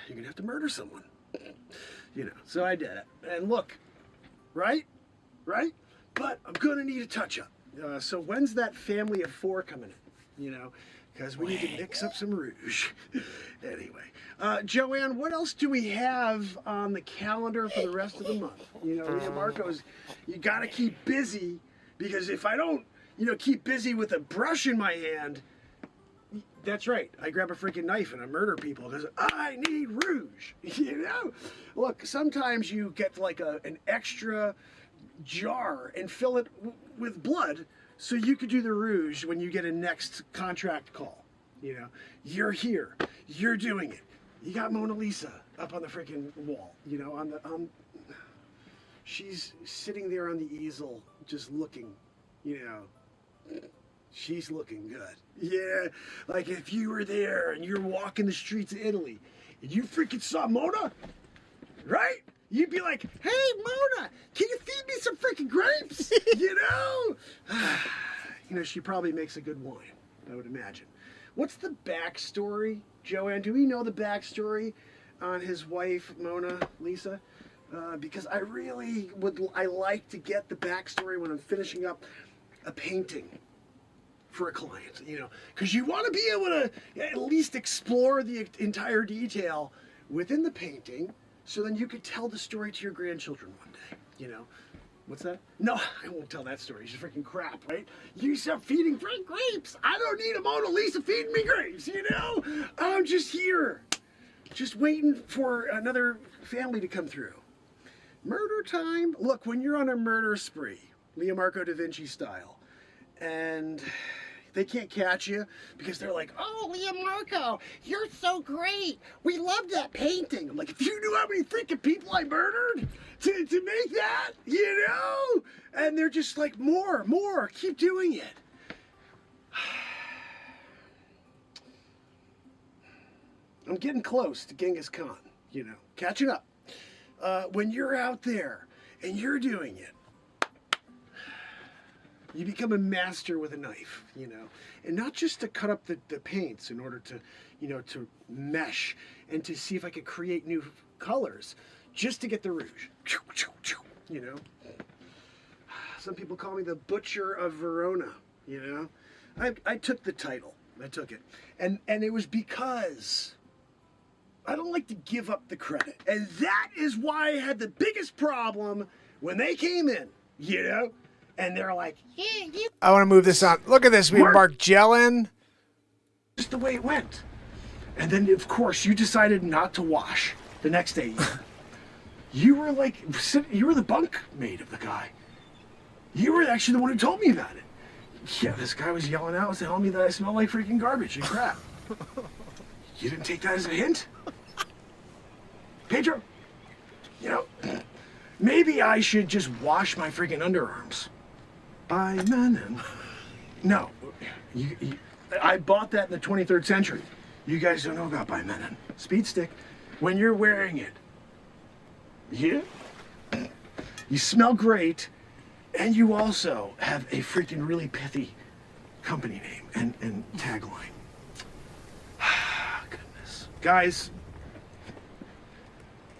You're gonna have to murder someone. So I did it. And look, right? But I'm gonna need a touch-up. So when's that family of 4 coming in? You know, because we need to mix up some rouge. Anyway, Joanne, what else do we have on the calendar for the rest of the month? You know, Leah Marco's, you got to keep busy, because if I don't, you know, keep busy with a brush in my hand, that's right, I grab a freaking knife and I murder people because I need rouge. You know, look, sometimes you get like an extra jar and fill it with blood so you could do the rouge when you get a next contract call. You know, you're here, you're doing it. You got Mona Lisa up on the freaking wall. You know, she's sitting there on the easel, just looking. You know, she's looking good. Yeah, like if you were there and you're walking the streets of Italy and you freaking saw Mona, right? You'd be like, hey, Mona, can you feed me some freaking grapes? You know? You know, she probably makes a good wine, I would imagine. What's the backstory, Joanne? Do we know the backstory on his wife, Mona Lisa? Because I really I like to get the backstory when I'm finishing up a painting for a client, you know, because you want to be able to at least explore the entire detail within the painting, so then you could tell the story to your grandchildren one day, you know. What's that? No, I won't tell that story. It's freaking crap, right? You start feeding Frank grapes. I don't need a Mona Lisa feeding me grapes, you know? I'm just here, just waiting for another family to come through. Murder time? Look, when you're on a murder spree, Leah Marco da Vinci style, and they can't catch you because they're like, oh, Leah Marco, you're so great. We love that painting. I'm like, if you knew how many freaking people I murdered to make that, you know? And they're just like, more, keep doing it. I'm getting close to Genghis Khan, you know, catching up. When you're out there and you're doing it, you become a master with a knife, you know, and not just to cut up the paints in order to, you know, to mesh and to see if I could create new colors, just to get the rouge, you know. Some people call me the Butcher of Verona, you know. I took the title, I took it, and it was because I don't like to give up the credit, and that is why I had the biggest problem when they came in, you know. And they're like, yeah, you... I want to move this on. Look at this. We have Mark Jellin. Just the way it went. And then, of course, you decided not to wash the next day. You were like, you were the bunk mate of the guy. You were actually the one who told me about it. Yeah, this guy was yelling out, was telling me that I smell like freaking garbage and crap. You didn't take that as a hint? Pedro, you know, maybe I should just wash my freaking underarms. By Menon. No, I bought that in the 23rd century. You guys don't know about by Menon. Speed stick. When you're wearing it, yeah, you smell great, and you also have a freaking really pithy company name and tagline. Goodness. Guys,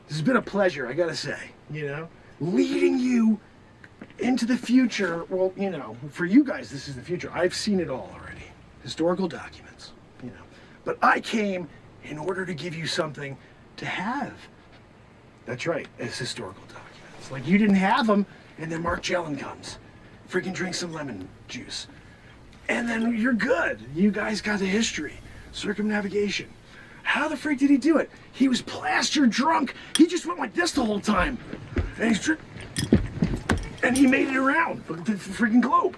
this has been a pleasure, I gotta say, you know, leading you into the future. Well, you know, for you guys, this is the future. I've seen it all already. Historical documents, you know. But I came in order to give you something to have. That's right, it's historical documents. Like, you didn't have them, and then Mark Jellin comes. Freaking drink some lemon juice. And then you're good. You guys got the history. Circumnavigation. How the freak did he do it? He was plastered drunk. He just went like this the whole time. And he made it around the freaking globe.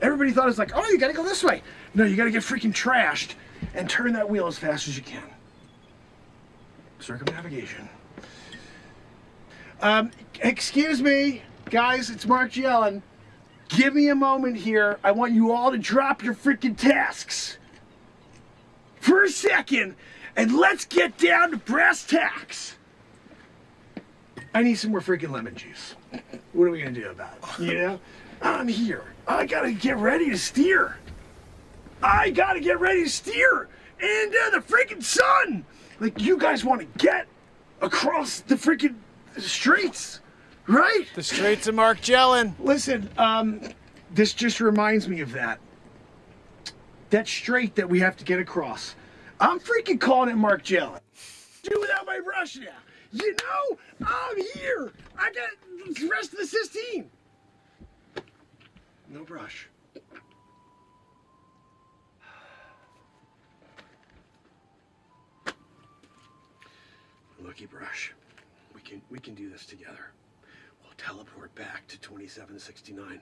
Everybody thought it was like, oh, you gotta go this way. No, you gotta get freaking trashed and turn that wheel as fast as you can. Circumnavigation. Excuse me, guys, it's Mark Jellin. Give me a moment here. I want you all to drop your freaking tasks for a second, and let's get down to brass tacks. I need some more freaking lemon juice. What are we gonna do about it? You know? I'm here. I gotta get ready to steer. I gotta get ready to steer into the freaking sun. Like, you guys want to get across the freaking streets, right? The streets of Mark Jellin. Listen, this just reminds me of that. That straight that we have to get across. I'm freaking calling it Mark Jelly. Do without my brush now. You know, I'm here. I got the rest of the Sistine. No brush. Looky brush. We can do this together. We'll teleport back to 2769.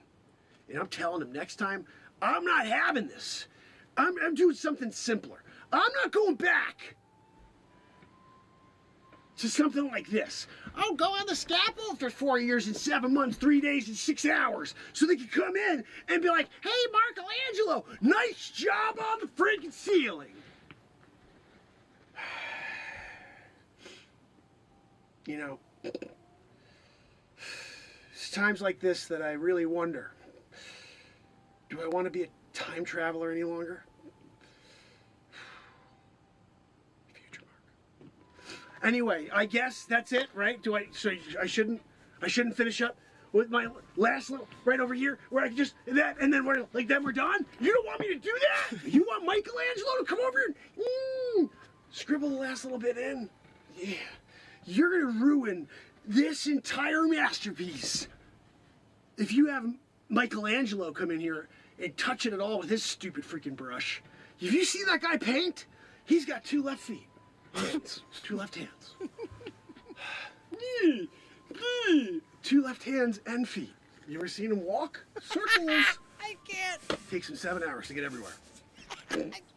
And I'm telling him next time, I'm not having this. I'm doing something simpler. I'm not going back to something like this. I'll go on the scaffold for 4 years and 7 months, 3 days and 6 hours, so they can come in and be like, hey, Michelangelo, nice job on the freaking ceiling. You know, it's times like this that I really wonder, do I want to be a time traveler any longer? Future Mark. Anyway, I guess that's it, right? So I shouldn't finish up with my last little right over here where I can just that and then we're like then we're done? You don't want me to do that? You want Michelangelo to come over and scribble the last little bit in? Yeah. You're gonna ruin this entire masterpiece if you have Michelangelo come in here and touch it at all with his stupid freaking brush. If you see that guy paint, he's got 2 left feet. Hands. 2 left hands. 2 left hands and feet. You ever seen him walk? Circles. I can't. Takes him 7 hours to get everywhere.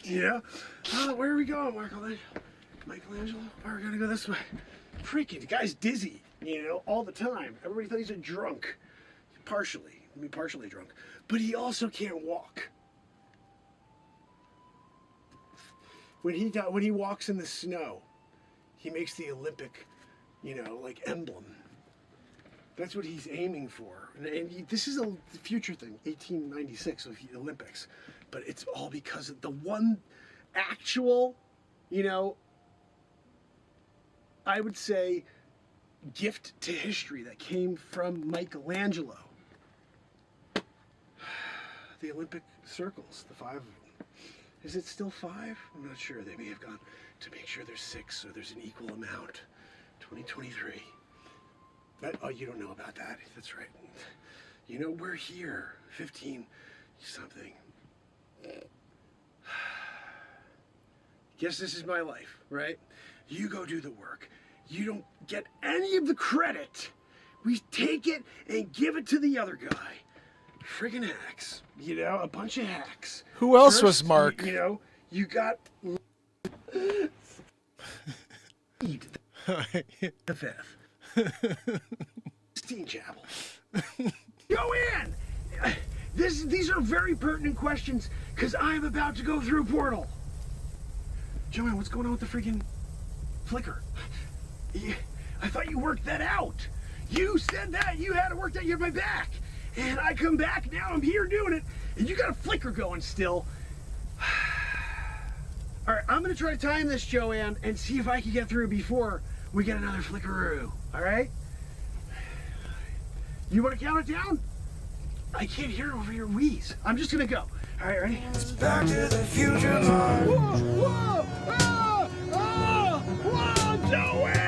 Yeah? Where are we going, Michelangelo? We're gonna go this way. Freaking, the guy's dizzy, you know, all the time. Everybody thinks he's a drunk. Partially drunk. But he also can't walk. When he walks in the snow, he makes the Olympic, you know, like emblem. That's what he's aiming for. And this is a future thing, 1896 of the Olympics. But it's all because of the one actual, you know, I would say, gift to history that came from Michelangelo. The Olympic circles, the 5 of them. Is it still 5? I'm not sure. They may have gone to make sure there's 6, so there's an equal amount. 2023. Oh, you don't know about that. That's right. You know, we're here. 15 something. Guess this is my life, right? You go do the work. You don't get any of the credit. We take it and give it to the other guy. Friggin' hacks. You know, a bunch of hacks. Who else was Mark? You know, you got the 5th. Steam Chapel. Go in! These are very pertinent questions because I'm about to go through a portal. Joanne, what's going on with the freaking flicker? I thought you worked that out. You said that you had it worked out. You had my back. And I come back, now I'm here doing it, and you got a flicker going still. All right, I'm going to try to time this, Joanne, and see if I can get through before we get another flickeroo. All right? You want to count it down? I can't hear over your wheeze. I'm just going to go. All right, ready? It's Back to the Future, Lord. Whoa! Whoa! Joanne!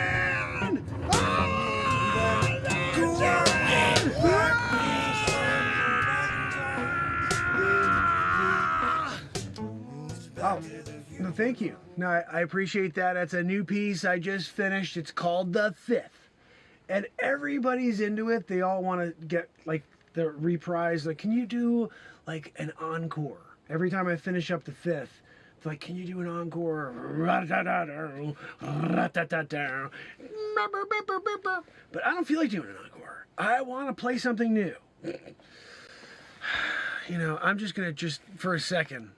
Oh, no, thank you. No, I appreciate that. That's a new piece I just finished. It's called The 5th. And everybody's into it. They all want to get, like, the reprise. Like, can you do, like, an encore? Every time I finish up The 5th, it's like, can you do an encore? But I don't feel like doing an encore. I want to play something new. You know, I'm just going to for a second,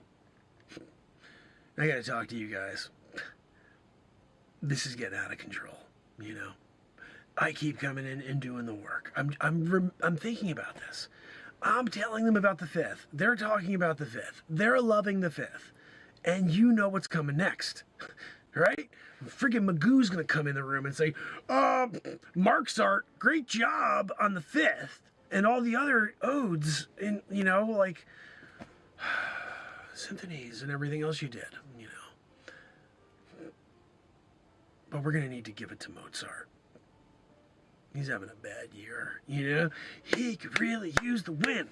I got to talk to you guys. This is getting out of control, you know. I keep coming in and doing the work. I'm thinking about this. I'm telling them about The 5th. They're talking about The 5th. They're loving The 5th. And you know what's coming next, right? Friggin' Magoo's gonna come in the room and say, Mark's art, great job on The 5th. and all the other odes, and you know, like symphonies and everything else you did, you know. But we're gonna need to give it to Mozart. He's having a bad year, you know. He could really use the win.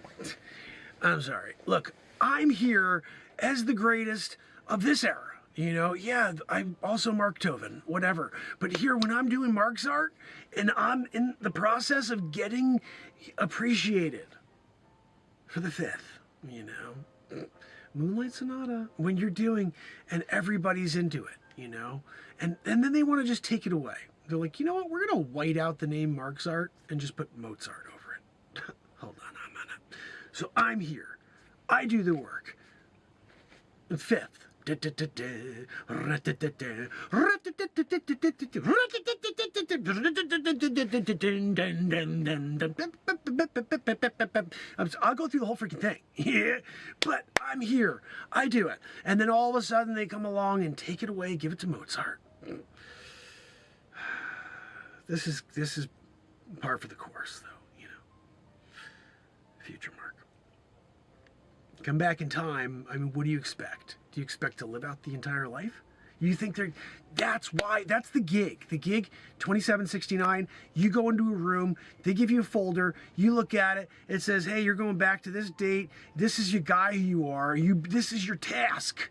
I'm sorry. Look, I'm here as the greatest of this era. You know, yeah, I'm also Mark Tovin, whatever. But here, when I'm doing Mark's art, and I'm in the process of getting appreciated for the fifth, you know, Moonlight Sonata, when you're doing, and everybody's into it, you know, and then they want to just take it away. They're like, you know what, we're going to white out the name Mark's art and just put Mozart over it. Hold on a minute. So I'm here. I do the work. Fifth. I'll go through the whole freaking thing. Yeah, but I'm here. I do it. And then all of a sudden they come along and take it away, give it to Mozart. This is par for the course, though, you know. Future Mark. Come back in time. I mean, what do you expect? Do you expect to live out the entire life? You think that's the gig. The gig, 2769, you go into a room, they give you a folder, you look at it, it says, hey, you're going back to this date, this is your guy who you are, this is your task.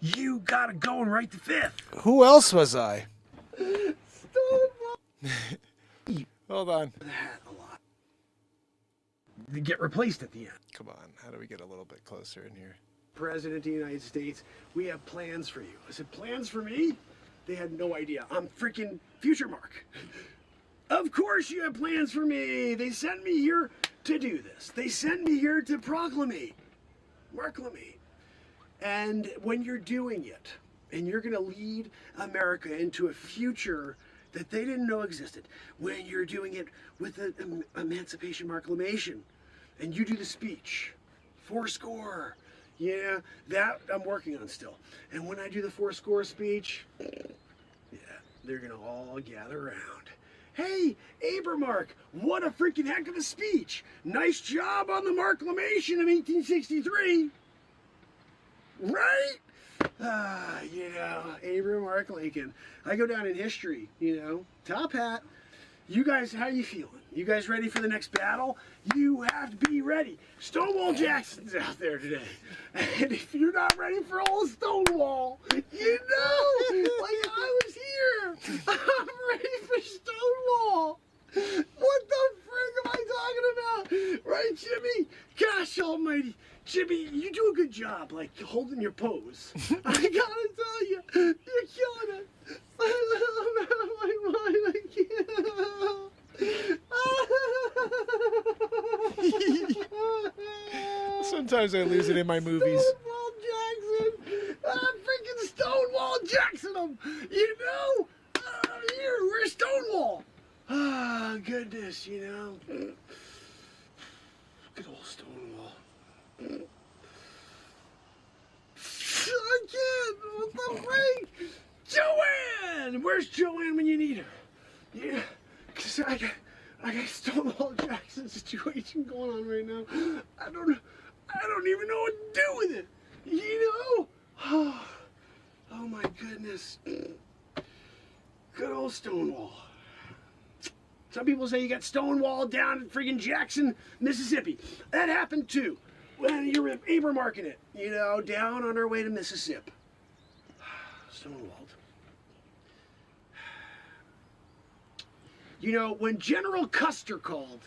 You gotta go and write the fifth. Who else was I? Hold on. That a lot. They get replaced at the end. Come on, how do we get a little bit closer in here? President of the United States, we have plans for you. I said, plans for me? They had no idea. I'm freaking Future Mark. Of course you have plans for me. They sent me here to do this. They sent me here to proclamate. Marklamate. And when you're doing it, and you're going to lead America into a future that they didn't know existed, when you're doing it with the Emancipation Proclamation, and you do the speech, 4-score, yeah, that I'm working on still. And when I do the 4-score speech, yeah, they're gonna all gather around. Hey, Abramark, what a freaking heck of a speech. Nice job on the Marklamation of 1863. Right? You know, Abramark Lincoln. I go down in history, you know, top hat. You guys, how you feeling? You guys ready for the next battle? You have to be ready. Stonewall Jackson's out there today. And if you're not ready for old Stonewall, you know, like I was here. I'm ready for Stonewall. What the frick am I talking about? Right, Jimmy? Gosh almighty. Jimmy, you do a good job, like, holding your pose. I gotta tell you, you're killing it. I'm out of my mind, I can't. Sometimes I lose it in my movies. Stonewall Jackson! Freaking Stonewall Jackson him! You know? Here, we're Stonewall! Ah, goodness, you know? Good old Stonewall. I can't! What the freak? Joanne! Where's Joanne when you need her? Yeah, because I got Stonewall Jackson situation going on right now. I don't even know what to do with it. You know? Oh my goodness. Good old Stonewall. Some people say you got Stonewall down in friggin' Jackson, Mississippi. That happened too. When you were Abramarking it, you know, down on our way to Mississippi. Stonewalled. You know, when General Custer called,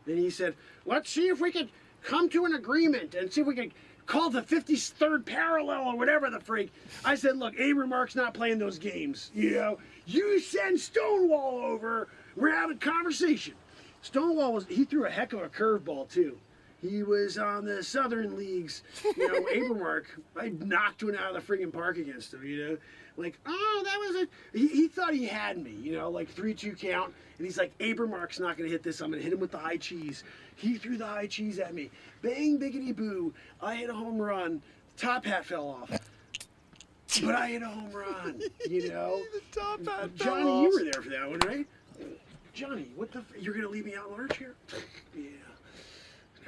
and he said, let's see if we could come to an agreement and see if we could call the 53rd parallel or whatever the freak. I said, look, Abramark's not playing those games, you know. You send Stonewall over, we're having conversation. Stonewall he threw a heck of a curveball too. He was on the Southern Leagues, you know, Abramark. I knocked one out of the friggin' park against him, you know. Like, oh, that was a... He thought he had me, you know, like 3-2 count. And he's like, Abramark's not going to hit this. I'm going to hit him with the high cheese. He threw the high cheese at me. Bang, biggity boo. I hit a home run. Top hat fell off. But I hit a home run, you know. The top hat Johnny, fell you off. were there for that one, right? Johnny, what the... You're going to leave me out large here? Yeah.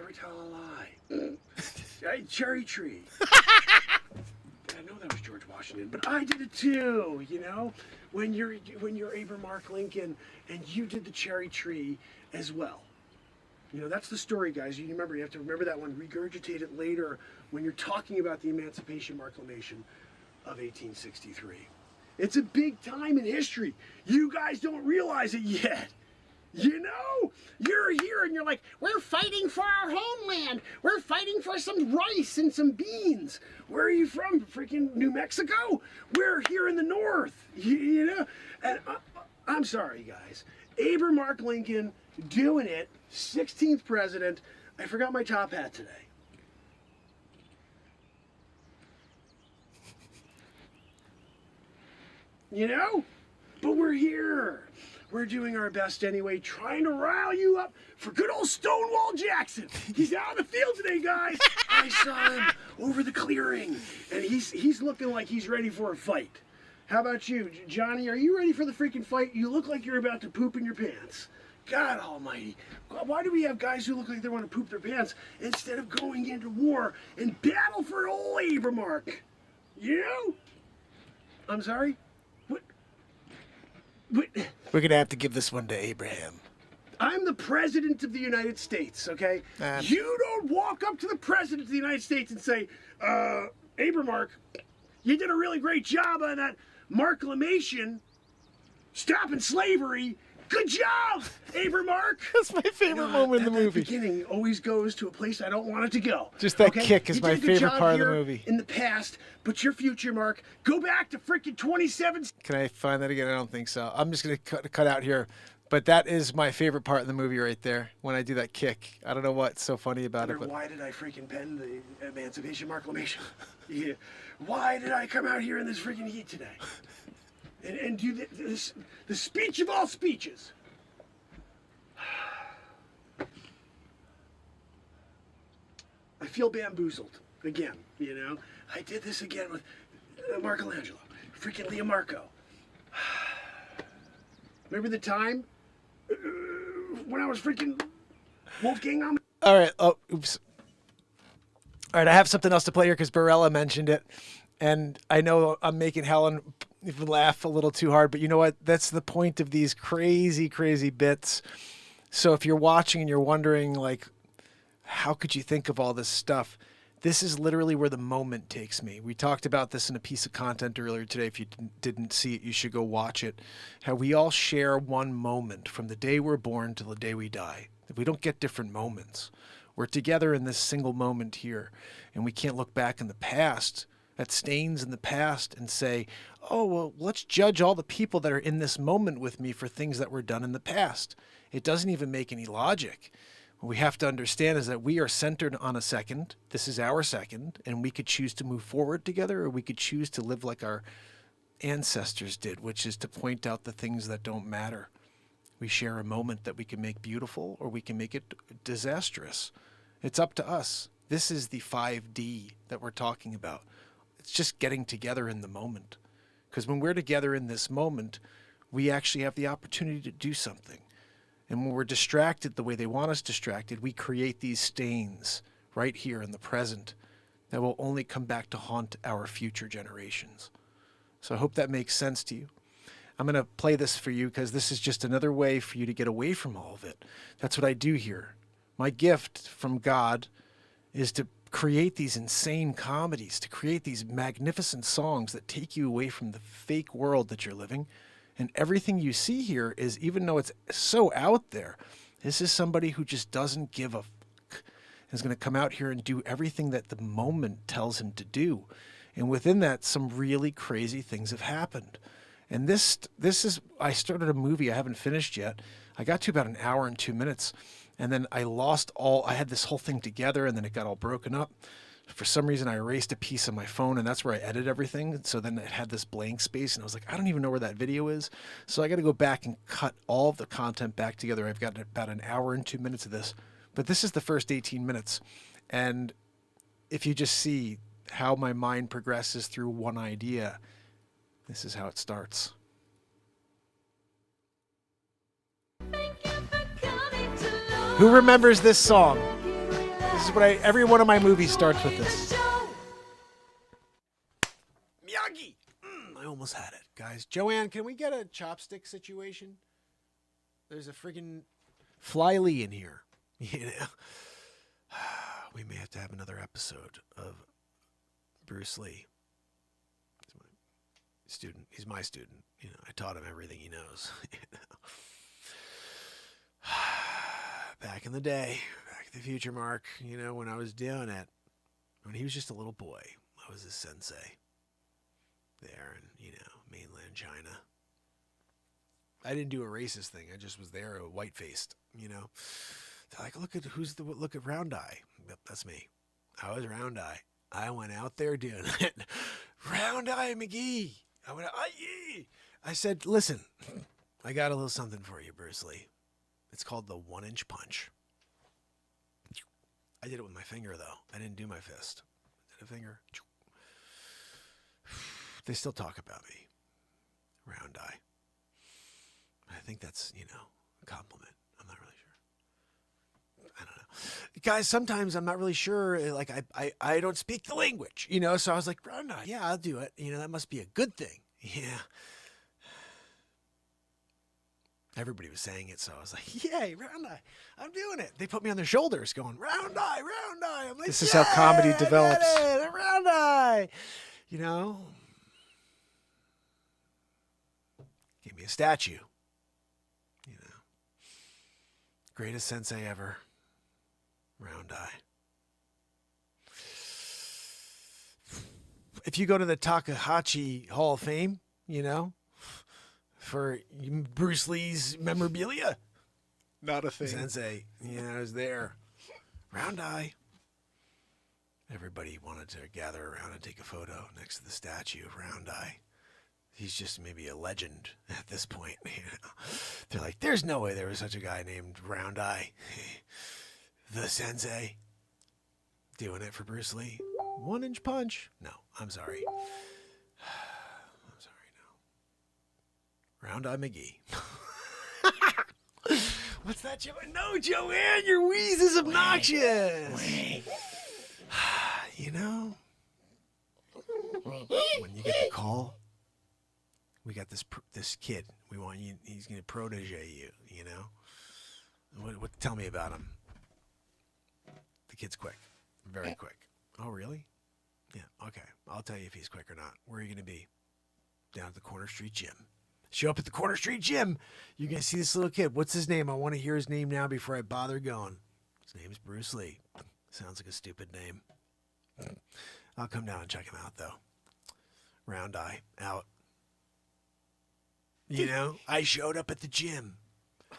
Never tell a lie. Hey, cherry tree. I know that was George Washington, but I did it too, you know? When you're Abraham Lincoln and you did the cherry tree as well. You know, that's the story, guys. You have to remember that one. Regurgitate it later when you're talking about the Emancipation Proclamation of 1863. It's a big time in history. You guys don't realize it yet. You know, you're here and you're like, we're fighting for our homeland. We're fighting for some rice and some beans. Where are you from? Freaking New Mexico? We're here in the north. You know? And I'm sorry, guys. Abraham Lincoln doing it, 16th president. I forgot my top hat today. You know? But we're here. We're doing our best anyway, trying to rile you up for good old Stonewall Jackson. He's out in the field today, guys. I saw him over the clearing, and he's looking like he's ready for a fight. How about you, Johnny? Are you ready for the freaking fight? You look like you're about to poop in your pants. God almighty. Why do we have guys who look like they want to poop their pants instead of going into war and battle for old Abraham? You know? I'm sorry? What? We're going to have to give this one to Abraham. I'm the president of the United States, okay? You don't walk up to the president of the United States and say, Abraham, you did a really great job on that Marklamation, stopping slavery. Good job, Abraham. That's my favorite moment in the movie. That beginning always goes to a place I don't want it to go. Just that kick is my favorite part of the movie. In the past, but your future, Mark, go back to freaking 27. Can I find that again? I don't think so. I'm just going to cut out here. But that is my favorite part of the movie right there, when I do that kick. I don't know what's so funny about it. But why did I freaking pen the Emancipation Proclamation? Yeah. Why did I come out here in this freaking heat today? And do the speech of all speeches. I feel bamboozled again, you know. I did this again with Michelangelo, freaking Leo Marco. Remember the time when I was freaking Wolfgang on? All right. Oh, oops. All right, I have something else to play here because Barella mentioned it. And I know I'm making Helen laugh a little too hard, but you know what? That's the point of these crazy, crazy bits. So if you're watching and you're wondering, like, how could you think of all this stuff? This is literally where the moment takes me. We talked about this in a piece of content earlier today. If you didn't see it, you should go watch it. How we all share one moment from the day we're born till the day we die. We don't get different moments. We're together in this single moment here, and we can't look back in the past at stains in the past and say, oh, well, let's judge all the people that are in this moment with me for things that were done in the past. It doesn't even make any logic. What we have to understand is that we are centered on a second. This is our second, and we could choose to move forward together, or we could choose to live like our ancestors did, which is to point out the things that don't matter. We share a moment that we can make beautiful, or we can make it disastrous. It's up to us. This is the 5D that we're talking about. It's just getting together in the moment. Because when we're together in this moment, we actually have the opportunity to do something. And when we're distracted the way they want us distracted, we create these stains right here in the present that will only come back to haunt our future generations. So I hope that makes sense to you. I'm going to play this for you because this is just another way for you to get away from all of it. That's what I do here. My gift from God is to create these insane comedies, to create these magnificent songs that take you away from the fake world that you're living. And everything you see here is, even though it's so out there, this is somebody who just doesn't give a fuck. Is going to come out here and do everything that the moment tells him to do. And within that, some really crazy things have happened. And this is, I started a movie I haven't finished yet. I got to about an hour and 2 minutes. And then I had this whole thing together, and then it got all broken up. For some reason, I erased a piece of my phone, and that's where I edit everything. So then it had this blank space, and I was like, I don't even know where that video is. So I got to go back and cut all of the content back together. I've got about an hour and 2 minutes of this. But this is the first 18 minutes. And if you just see how my mind progresses through one idea, this is how it starts. Who remembers this song? This is what every one of my movies starts with this. Miyagi! I almost had it. Guys, Joanne, can we get a chopstick situation? There's a friggin' Fly Lee in here. You know? We may have to have another episode of Bruce Lee. He's my student. He's my student. You know, I taught him everything he knows. You know? Back in the day, back in the future, Mark, you know, when I was doing it, when he was just a little boy, I was his sensei there in, you know, mainland China. I didn't do a racist thing. I just was there, white-faced, you know. They're like, look at Round Eye. Yep, that's me. I was Round Eye. I went out there doing it. Round Eye McGee. I went, aye. I said, listen, I got a little something for you, Bruce Lee. It's called the 1-inch punch. I did it with my finger, though. I didn't do my fist. I did a finger. They still talk about me. Round Eye. I think that's, you know, a compliment. I'm not really sure. I don't know. Guys, sometimes I'm not really sure. Like, I don't speak the language, you know, so I was like, Round Eye, yeah, I'll do it. You know, that must be a good thing. Yeah. Everybody was saying it, so I was like, yay, Round Eye. I'm doing it. They put me on their shoulders going, Round Eye, Round Eye. I'm like, this is how comedy develops. Round Eye. You know? Gave me a statue. You know? Greatest sensei ever. Round Eye. If you go to the Takahashi Hall of Fame, you know, for Bruce Lee's memorabilia. Not a thing. Sensei, I was there. Round Eye. Everybody wanted to gather around and take a photo next to the statue of Round Eye. He's just maybe a legend at this point. You know? They're like, there's no way there was such a guy named Round Eye. The sensei. Doing it for Bruce Lee. 1-inch punch. No, I'm sorry. Round Eye McGee. What's that, Joanne? No, Joanne, your wheeze is obnoxious. You know, when you get the call, we got this kid. We want you. He's going to protege you. You know, what? Tell me about him. The kid's quick, very quick. Oh, really? Yeah. Okay. I'll tell you if he's quick or not. Where are you going to be? Down at the Corner Street Gym. Show up at the Corner Street Gym. You're going to see this little kid. What's his name? I want to hear his name now before I bother going. His name is Bruce Lee. Sounds like a stupid name. I'll come down and check him out, though. Round Eye, out. You know, I showed up at the gym.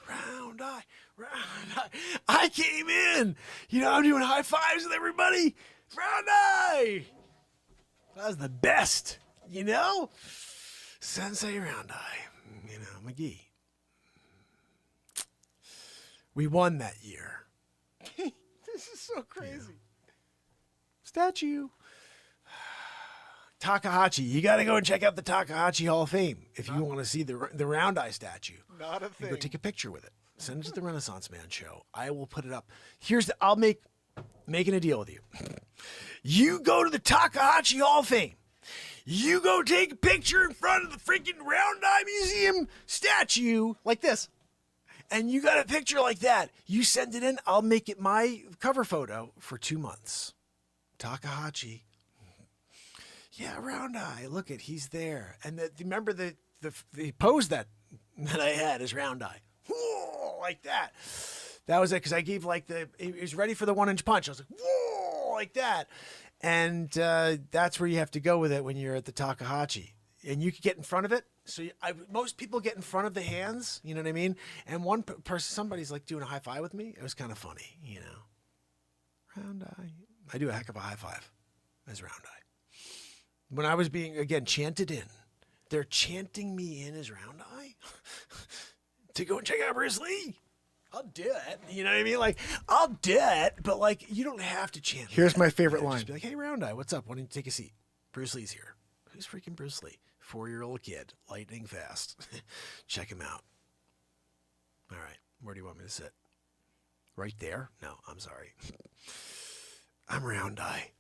Round Eye, Round Eye. I came in. You know, I'm doing high fives with everybody. Round Eye. That was the best, you know? Sensei Round Eye, you know, McGee. We won that year. This is so crazy. Yeah. Statue. Takahashi. You got to go and check out the Takahashi Hall of Fame if you want to see the Round Eye statue. Not a You thing. go take a picture with it. Send it to the Renaissance Man show. I will put it up. I'll making a deal with you. You go to the Takahashi Hall of Fame. You go take a picture in front of the freaking Round Eye Museum statue like this. And you got a picture like that. You send it in. I'll make it my cover photo for 2 months. Takahashi. Yeah, Round Eye. Look at, he's there. And remember the pose that I had is Round Eye. Whoa, like that. That was it, because I gave he was ready for the 1-inch punch. I was like, whoa, like that. And that's where you have to go with it when you're at the Takahashi. And you can get in front of it. So most people get in front of the hands, you know what I mean? And one person, somebody's like doing a high five with me. It was kind of funny, you know. Round Eye. I do a heck of a high five as Round Eye. When I was being, again, chanted in, they're chanting me in as Round Eye to go and check out Bruce Lee. I'll do it. You know what I mean? Like, I'll do it, but like, you don't have to chant. Here's that. my favorite line. Just be like, hey, Round Eye, what's up? Why don't you take a seat? Bruce Lee's here. Who's freaking Bruce Lee? 4-year-old kid, lightning fast. Check him out. All right, where do you want me to sit? Right there? No, I'm sorry. I'm round eye.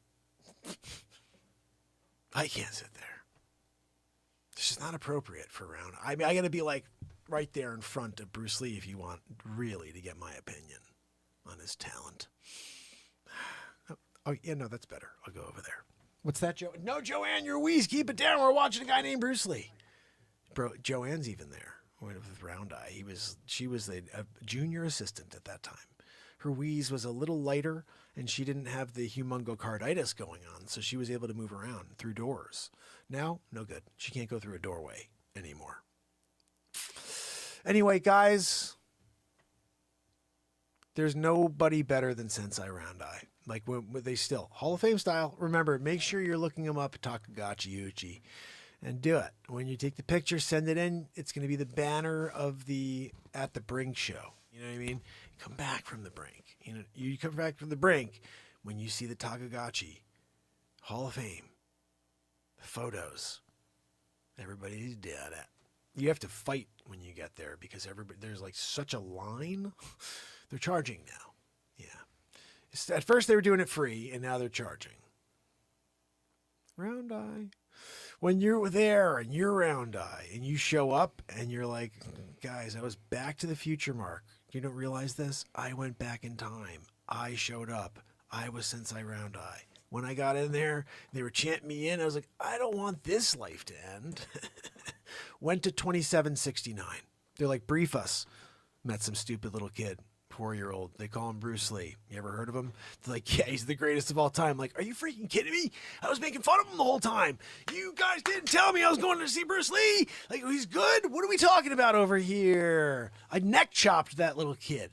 I can't sit there. It's just not appropriate for round. I mean, I got to be like right there in front of Bruce Lee if you want really to get my opinion on his talent. Oh, yeah, no, that's better. I'll go over there. What's that, Joe? No, Joanne, you're wheeze. Keep it down. We're watching a guy named Bruce Lee. Bro, Joanne's even there with round eye. She was a junior assistant at that time. Her wheeze was a little lighter, and she didn't have the humongocarditis going on, so she was able to move around through doors. Now, no good. She can't go through a doorway anymore. Anyway, guys, there's nobody better than Sensei Round Eye. Like, when they still, Hall of Fame style. Remember, make sure you're looking them up, Takagachi Uchi, and do it. When you take the picture, send it in. It's going to be the banner of the At the Brink show. You know what I mean? Come back from the brink. You come back from the brink when you see the Takagachi Hall of Fame, the photos. Everybody's dead at. You have to fight when you get there because there's like such a line. They're charging now. Yeah. At first they were doing it free, and now they're charging. Round eye. When you're there and you're round eye and you show up and you're like, guys, I was Back to the Future, Mark. You don't realize this? I went back in time. I showed up. I was Sensei Round Eye. When I got in there, they were chanting me in. I was like, I don't want this life to end. Went to 2769. They're like, brief us. Met some stupid little kid, 4-year-old. They call him Bruce Lee. You ever heard of him? They're like, yeah, he's the greatest of all time. Like, are you freaking kidding me? I was making fun of him the whole time. You guys didn't tell me I was going to see Bruce Lee. Like, he's good? What are we talking about over here? I neck chopped that little kid.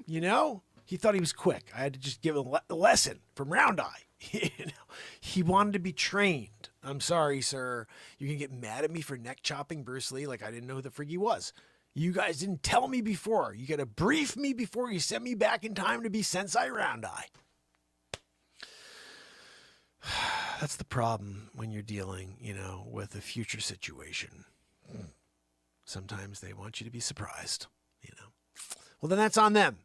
You know? He thought he was quick. I had to just give him a lesson from Round Eye. You know? He wanted to be trained. I'm sorry, sir. You can get mad at me for neck chopping Bruce Lee like I didn't know who the frig he was. You guys didn't tell me before. You got to brief me before you send me back in time to be Sensei Round Eye. That's the problem when you're dealing, with a future situation. Sometimes they want you to be surprised, Well, then that's on them,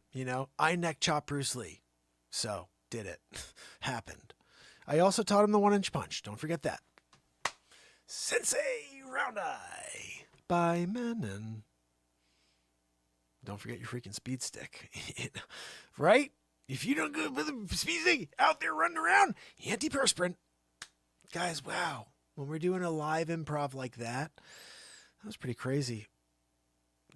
I neck chopped Bruce Lee. So, did it. Happened. I also taught him the 1-inch punch. Don't forget that. Sensei Round Eye by Menon. Don't forget your freaking speed stick. Right? If you don't go with the speed stick out there running around, antiperspirant. Guys, wow. When we're doing a live improv like that was pretty crazy.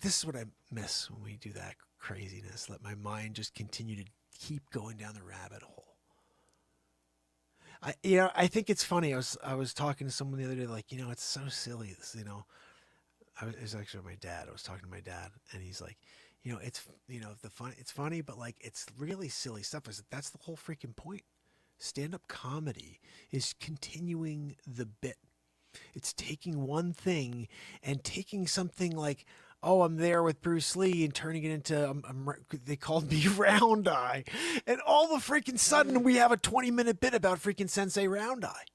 This is what I miss when we do that craziness. Let my mind just continue to keep going down the rabbit hole. I think it's funny. I was talking to someone the other day, like, it's so silly. This, it was actually my dad. I was talking to my dad, and he's like, it's it's funny, but like it's really silly stuff. I said, that's the whole freaking point. Stand-up comedy is continuing the bit. It's taking one thing and taking something like, oh, I'm there with Bruce Lee, and turning it into, they called me Round Eye. And all the freaking sudden we have a 20-minute bit about freaking Sensei Round Eye.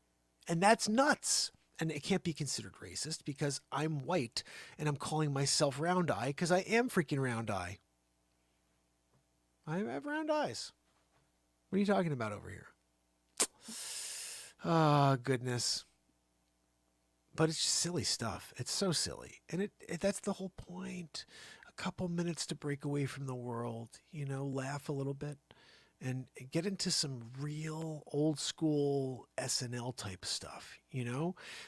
And that's nuts. And it can't be considered racist because I'm white and I'm calling myself Round Eye because I am freaking Round Eye. I have round eyes. What are you talking about over here? Oh, goodness. But it's just silly stuff. It's so silly. And that's the whole point. A couple minutes to break away from the world, laugh a little bit and get into some real old school SNL type stuff,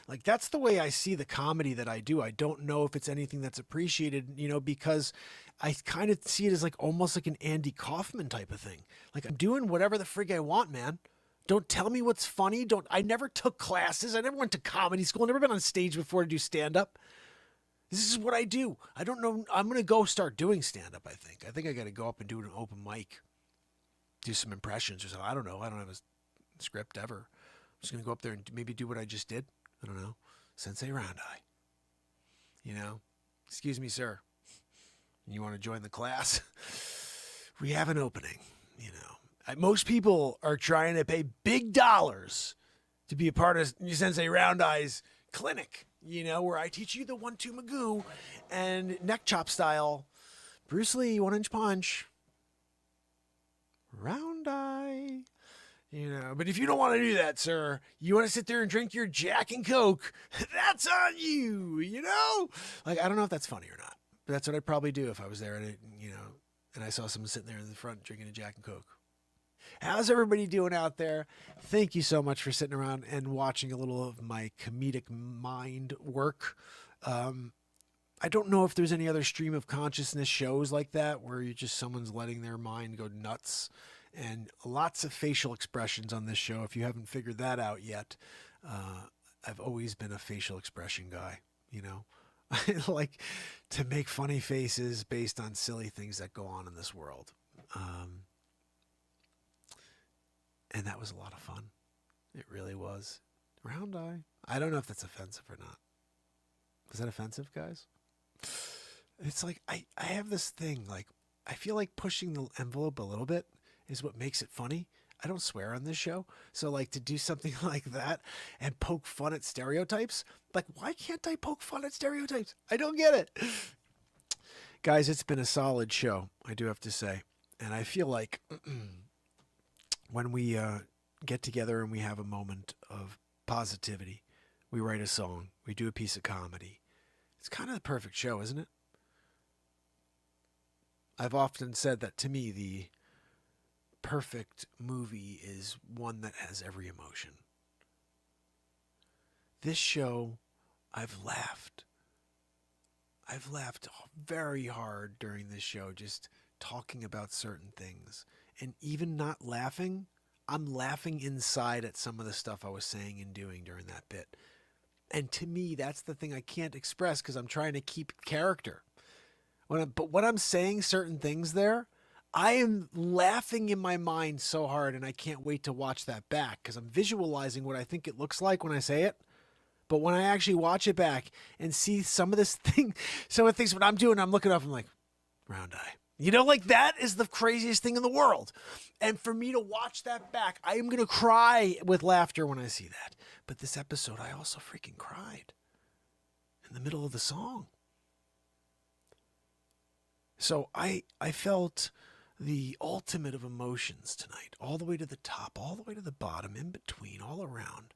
Like that's the way I see the comedy that I do. I don't know if it's anything that's appreciated, because I kind of see it as like almost like an Andy Kaufman type of thing. Like I'm doing whatever the frig I want, man. Don't tell me what's funny. I never took classes. I never went to comedy school. I've never been on stage before to do stand-up. This is what I do. I don't know. I'm going to go start doing stand-up, I think. I think I got to go up and do an open mic. Do some impressions or something. I don't know. I don't have a script ever. I'm just going to go up there and maybe do what I just did. I don't know. Sensei Round Eye. Excuse me, sir. You want to join the class? We have an opening, Most people are trying to pay big dollars to be a part of Sensei Round Eye's clinic, where I teach you the 1-2 Magoo and neck chop style. Bruce Lee, 1-inch punch. Round Eye. You know, but if you don't want to do that, sir, you want to sit there and drink your Jack and Coke, that's on you, you know? Like, I don't know if that's funny or not, but that's what I'd probably do if I was there and, and I saw someone sitting there in the front drinking a Jack and Coke. How's everybody doing out there? Thank you so much for sitting around and watching a little of my comedic mind work. I don't know if there's any other stream of consciousness shows like that where you just someone's letting their mind go nuts. And lots of facial expressions on this show. If you haven't figured that out yet, I've always been a facial expression guy. You know, I like to make funny faces based on silly things that go on in this world. And that was a lot of fun. It really was. Round eye. I don't know if that's offensive or not. Was that offensive, guys? It's like, I have this thing, like, I feel like pushing the envelope a little bit is what makes it funny. I don't swear on this show. So like to do something like that and poke fun at stereotypes, like why can't I poke fun at stereotypes? I don't get it. Guys, it's been a solid show, I do have to say. And I feel like when we get together and we have a moment of positivity, we write a song, we do a piece of comedy. It's kind of the perfect show, isn't it? I've often said that to me, the perfect movie is one that has every emotion. This show, I've laughed. I've laughed very hard during this show, just talking about certain things. And even not laughing, I'm laughing inside at some of the stuff I was saying and doing during that bit. And to me, that's the thing I can't express because I'm trying to keep character. But when I'm saying certain things there, I am laughing in my mind so hard, and I can't wait to watch that back because I'm visualizing what I think it looks like when I say it. But when I actually watch it back and see some of this thing, some of the things what I'm doing, I'm looking up, I'm like, round eye. You know, like that is the craziest thing in the world. And for me to watch that back, I am going to cry with laughter when I see that. But this episode, I also freaking cried in the middle of the song. So I felt the ultimate of emotions tonight, all the way to the top, all the way to the bottom, in between, all around.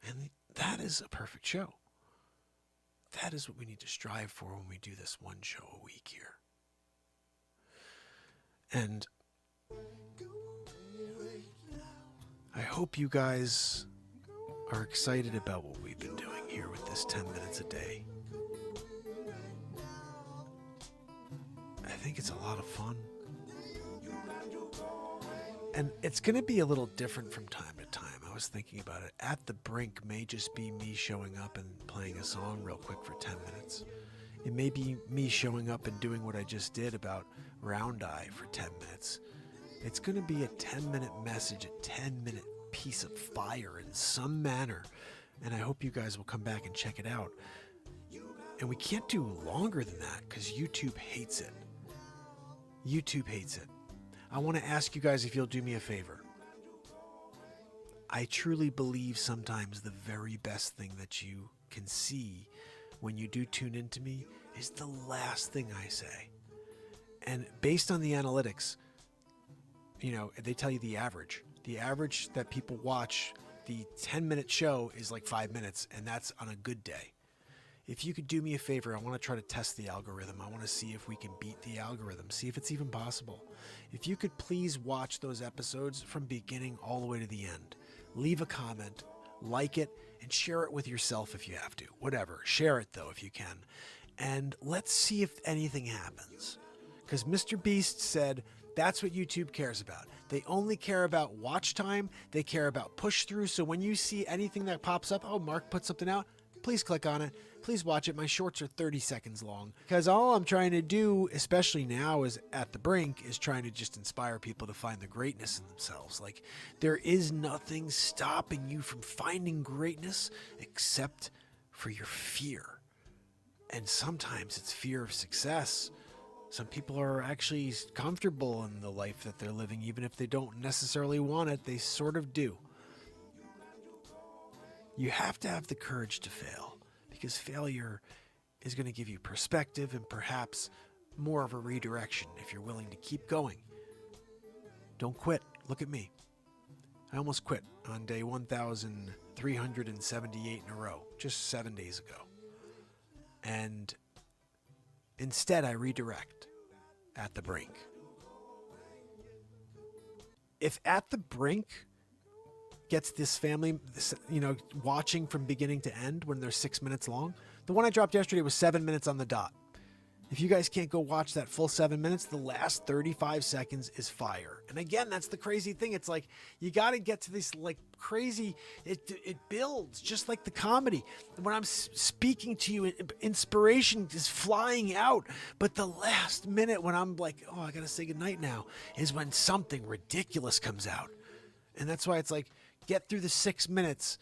And that is a perfect show. That is what we need to strive for when we do this one show a week here. And I hope you guys are excited about what we've been doing here with this 10 minutes a day. I think it's a lot of fun. And it's going to be a little different from time to time. I was thinking about it. At the Brink may just be me showing up and playing a song real quick for 10 minutes. It may be me showing up and doing what I just did about Round Eye for 10 minutes. It's going to be a 10-minute message, a 10-minute piece of fire in some manner. And I hope you guys will come back and check it out. And we can't do longer than that because YouTube hates it. YouTube hates it. I want to ask you guys if you'll do me a favor. I truly believe sometimes the very best thing that you can see when you do tune into me is the last thing I say. And based on the analytics, you know, they tell you the average. The average that people watch the 10-minute show is like 5 minutes, and that's on a good day. If you could do me a favor, I want to try to test the algorithm. I want to see if we can beat the algorithm, see if it's even possible. If you could please watch those episodes from beginning all the way to the end. Leave a comment, like it, and share it with yourself if you have to. Whatever. Share it, though, if you can. And let's see if anything happens. Because Mr. Beast said that's what YouTube cares about. They only care about watch time. They care about push through. So when you see anything that pops up, oh, Mark put something out, please click on it. Please watch it. My shorts are 30 seconds long. Because all I'm trying to do, especially now is at the Brink, is trying to just inspire people to find the greatness in themselves. Like, there is nothing stopping you from finding greatness except for your fear. And sometimes it's fear of success. Some people are actually comfortable in the life that they're living, even if they don't necessarily want it, they sort of do. You have to have the courage to fail, because failure is going to give you perspective and perhaps more of a redirection if you're willing to keep going. Don't quit. Look at me. I almost quit on day 1,378 in a row, just 7 days ago. And instead, I redirect At the Brink. If At the Brink gets this family, watching from beginning to end when they're 6 minutes long, the one I dropped yesterday was 7 minutes on the dot. If you guys can't go watch that full 7 minutes, the last 35 seconds is fire. And again, that's the crazy thing. It's like, you got to get to this like crazy, it builds just like the comedy. When I'm speaking to you, inspiration is flying out. But the last minute when I'm like, oh, I got to say goodnight now, is when something ridiculous comes out. And that's why it's like, get through the 6 minutes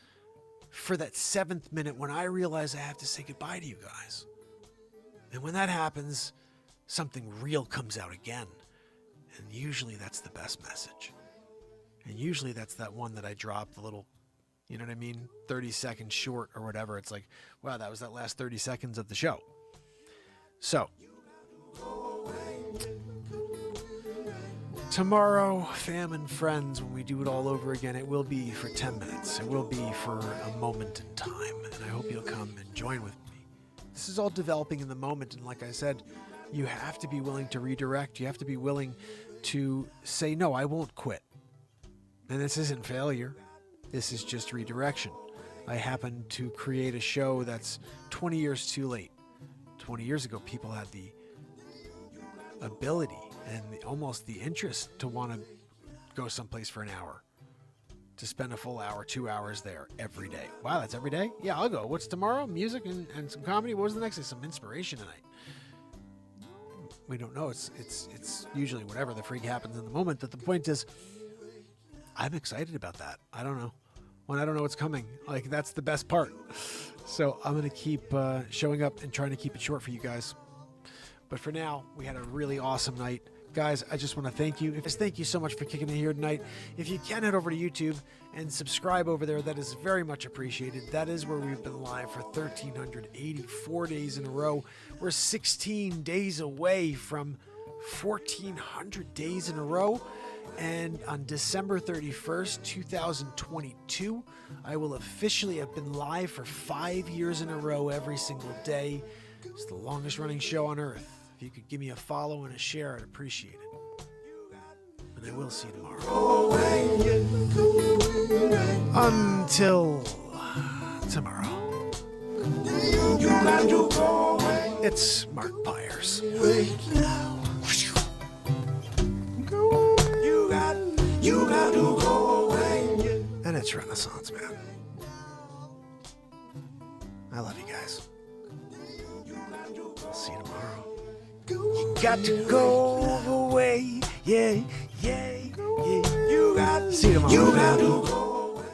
for that 7th minute when I realize I have to say goodbye to you guys. And when that happens, something real comes out again. And usually that's the best message. And usually that's that one that I dropped a little, 30 seconds short or whatever. It's like, wow, that was that last 30 seconds of the show. So, tomorrow, fam and friends, when we do it all over again, it will be for 10 minutes. It will be for a moment in time. And I hope you'll come and join with me. This is all developing in the moment, and like I said, you have to be willing to redirect. You have to be willing to say, no, I won't quit. And this isn't failure. This is just redirection. I happen to create a show that's 20 years too late. 20 years ago, people had the ability and almost the interest to want to go someplace for an hour, to spend a full hour, 2 hours there every day. Wow, that's every day? Yeah, I'll go. What's tomorrow? Music and some comedy? What was the next day? Some inspiration tonight. We don't know. It's usually whatever the freak happens in the moment. But the point is, I'm excited about that. I don't know. When I don't know what's coming. Like, that's the best part. So I'm going to keep showing up and trying to keep it short for you guys. But for now, we had a really awesome night. Guys, I just want to thank you. Thank you so much for kicking it here tonight. If you can, head over to YouTube and subscribe over there. That is very much appreciated. That is where we've been live for 1,384 days in a row. We're 16 days away from 1,400 days in a row. And on December 31st, 2022, I will officially have been live for 5 years in a row every single day. It's the longest running show on earth. If you could give me a follow and a share, I'd appreciate it. And I will see you tomorrow. Until tomorrow. It's Mark Byers. And it's Renaissance, man. I love you guys. I'll see you tomorrow. You got to go away, yeah, yeah, yeah. You got to see you tomorrow. You got to go away.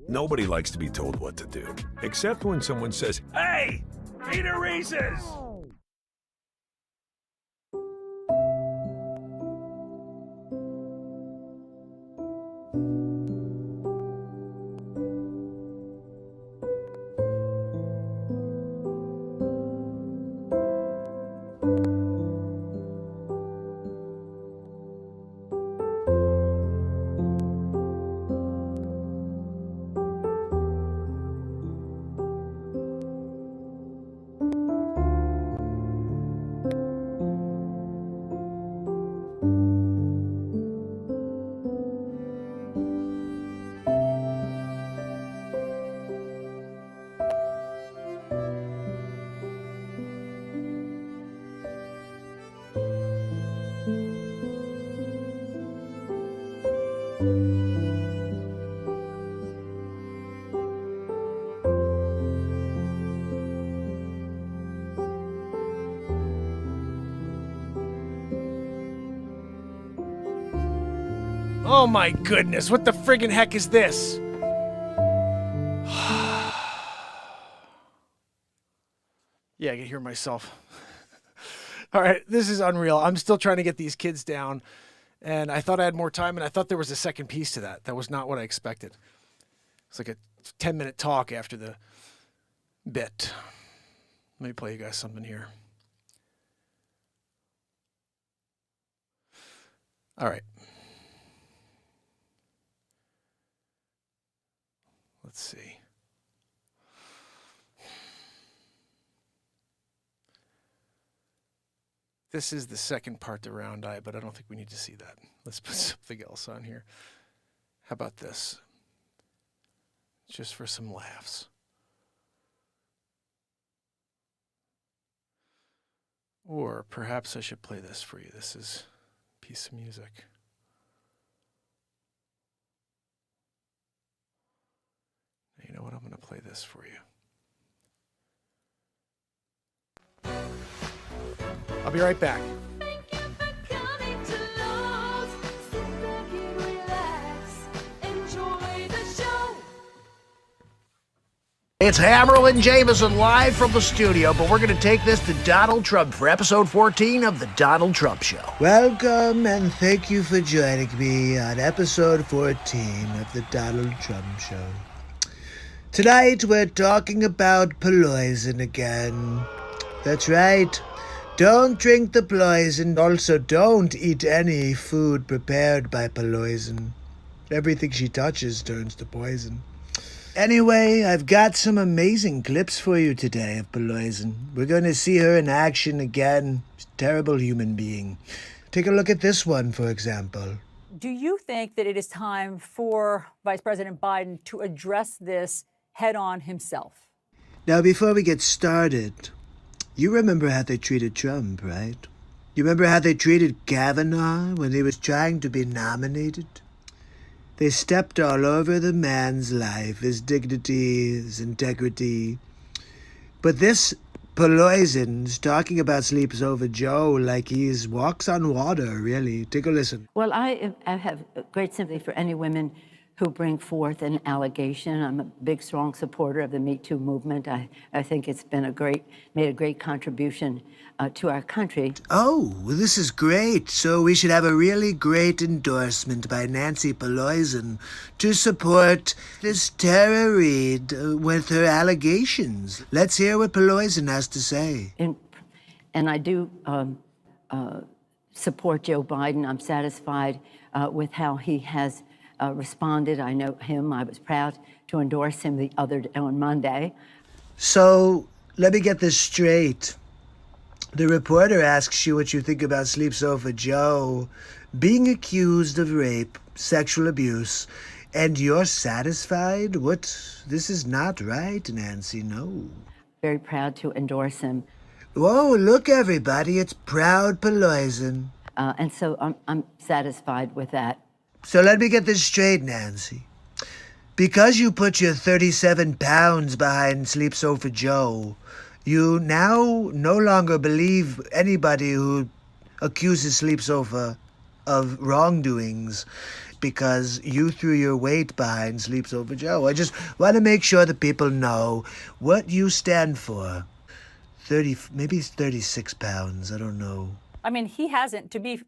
Nobody likes to be told what to do, except when someone says, "Hey, feed her Reese's!" Oh my goodness, what the friggin' heck is this? Yeah, I can hear myself. All right, this is unreal. I'm still trying to get these kids down, and I thought I had more time, and I thought there was a second piece to that. That was not what I expected. It's like a 10-minute talk after the bit. Let me play you guys something here. All right. Let's see. This is the second part to Round Eye, but I don't think we need to see that. Let's put something else on here. How about this? Just for some laughs. Or perhaps I should play this for you. This is a piece of music. You know what? I'm going to play this for you. I'll be right back. It's Hammerl and Jameson live from the studio, but we're going to take this to Donald Trump for episode 14 of The Donald Trump Show. Welcome and thank you for joining me on episode 14 of the Donald Trump Show. Tonight we're talking about poison again. That's right. Don't drink the poison. Also, don't eat any food prepared by poison. Everything she touches turns to poison. Anyway, I've got some amazing clips for you today of poison. We're going to see her in action again. She's a terrible human being. Take a look at this one, for example. Do you think that it is time for Vice President Biden to address this head-on himself? Now, before we get started, you remember how they treated Trump, right? You remember how they treated Kavanaugh when he was trying to be nominated? They stepped all over the man's life, his dignity, his integrity. But this poison's talking about Sleeps Over Joe like he's walks on water, really. Take a listen. Well, I have great sympathy for any women who bring forth an allegation. I'm a big, strong supporter of the Me Too movement. I think it's been made a great contribution to our country. Oh, well, this is great. So we should have a really great endorsement by Nancy Pelosi to support this Tara Reid with her allegations. Let's hear what Pelosi has to say. And I do support Joe Biden. I'm satisfied with how he has responded. I know him. I was proud to endorse him on Monday. So let me get this straight. The reporter asks you what you think about Sleeps Over Joe being accused of rape, sexual abuse, and you're satisfied? What? This is not right, Nancy, no. Very proud to endorse him. Whoa, look, everybody, it's Proud Poison. And so I'm satisfied with that. So let me get this straight, Nancy. Because you put your 37 pounds behind Sleeps Over Joe, you now no longer believe anybody who accuses Sleeps Over of wrongdoings because you threw your weight behind Sleeps Over Joe. I just want to make sure that people know what you stand for. 30, maybe 36 pounds, I don't know. I mean, he hasn't, to be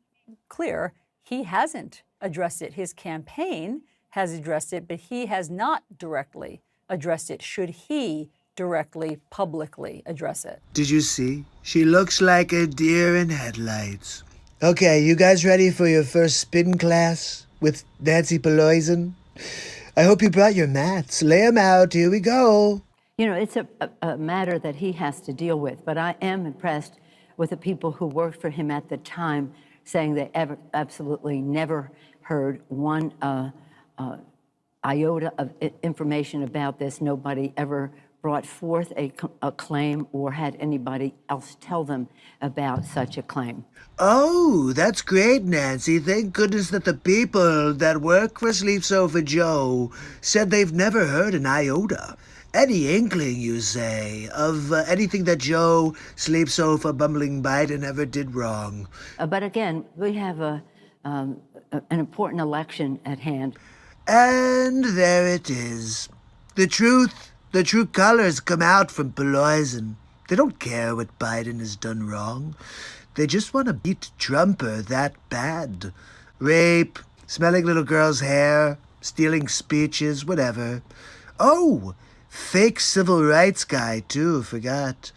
clear, he hasn't addressed it. His campaign has addressed it, but he has not directly addressed it. Should he directly, publicly address it? Did you see? She looks like a deer in headlights. Okay, you guys ready for your first spin class with Nancy Pelosi? I hope you brought your mats. Lay them out. Here we go. You know, it's a matter that he has to deal with, but I am impressed with the people who worked for him at the time saying they absolutely never heard one iota of information about this. Nobody ever brought forth a claim or had anybody else tell them about such a claim. Oh, that's great, Nancy. Thank goodness that the people that work for Sleeps Over Joe said they've never heard an iota. Any inkling, you say, of anything that Joe Sleeps Over Bumbling Biden ever did wrong. But again, we have an important election at hand. And there it is. The true colors come out from Pelosi. They don't care what Biden has done wrong. They just want to beat Trumper that bad. Rape, smelling little girls' hair, stealing speeches, whatever. Oh, fake civil rights guy, too, forgot.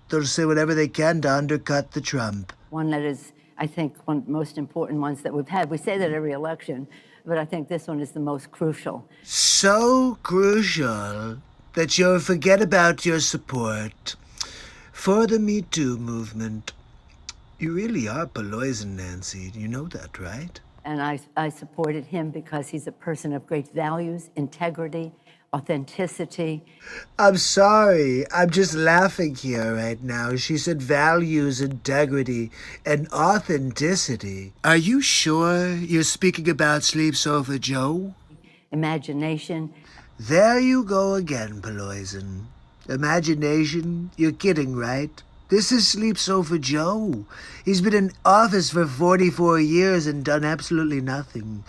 They'll say whatever they can to undercut the Trump. One that is I think, one of the most important ones that we've had. We say that every election, but I think this one is the most crucial. So crucial that you'll forget about your support for the Me Too movement. You really are poison, Nancy. You know that, right? And I supported him because he's a person of great values, integrity, authenticity. I'm sorry. I'm just laughing here right now. She said values, integrity, and authenticity. Are you sure you're speaking about Sleep Sofa Joe? Imagination. There you go again, poison. Imagination? You're kidding, right? This is Sleep Sofa Joe. He's been in office for 44 years and done absolutely nothing.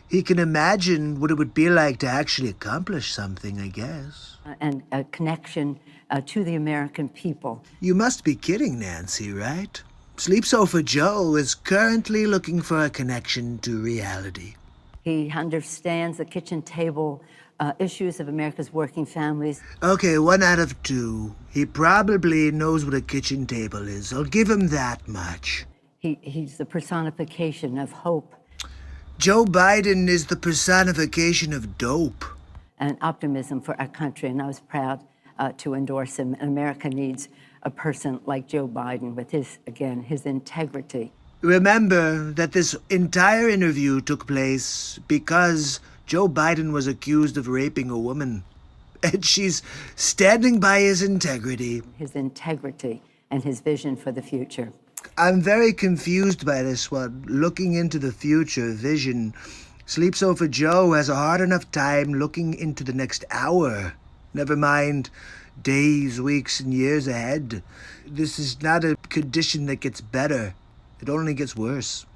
He can imagine what it would be like to actually accomplish something, I guess. And a connection to the American people. You must be kidding, Nancy, right? Sleep Sofa Joe is currently looking for a connection to reality. He understands the kitchen table issues of America's working families. Okay, 1 out of 2. He probably knows what a kitchen table is. I'll give him that much. He's the personification of hope. Joe Biden is the personification of dope. And optimism for our country, and I was proud to endorse him. And America needs a person like Joe Biden with his integrity. Remember that this entire interview took place because Joe Biden was accused of raping a woman. And she's standing by his integrity. His integrity and his vision for the future. I'm very confused by this one. Looking into the future, vision. Sleep Sofa Joe has a hard enough time looking into the next hour. Never mind days, weeks, and years ahead. This is not a condition that gets better. It only gets worse.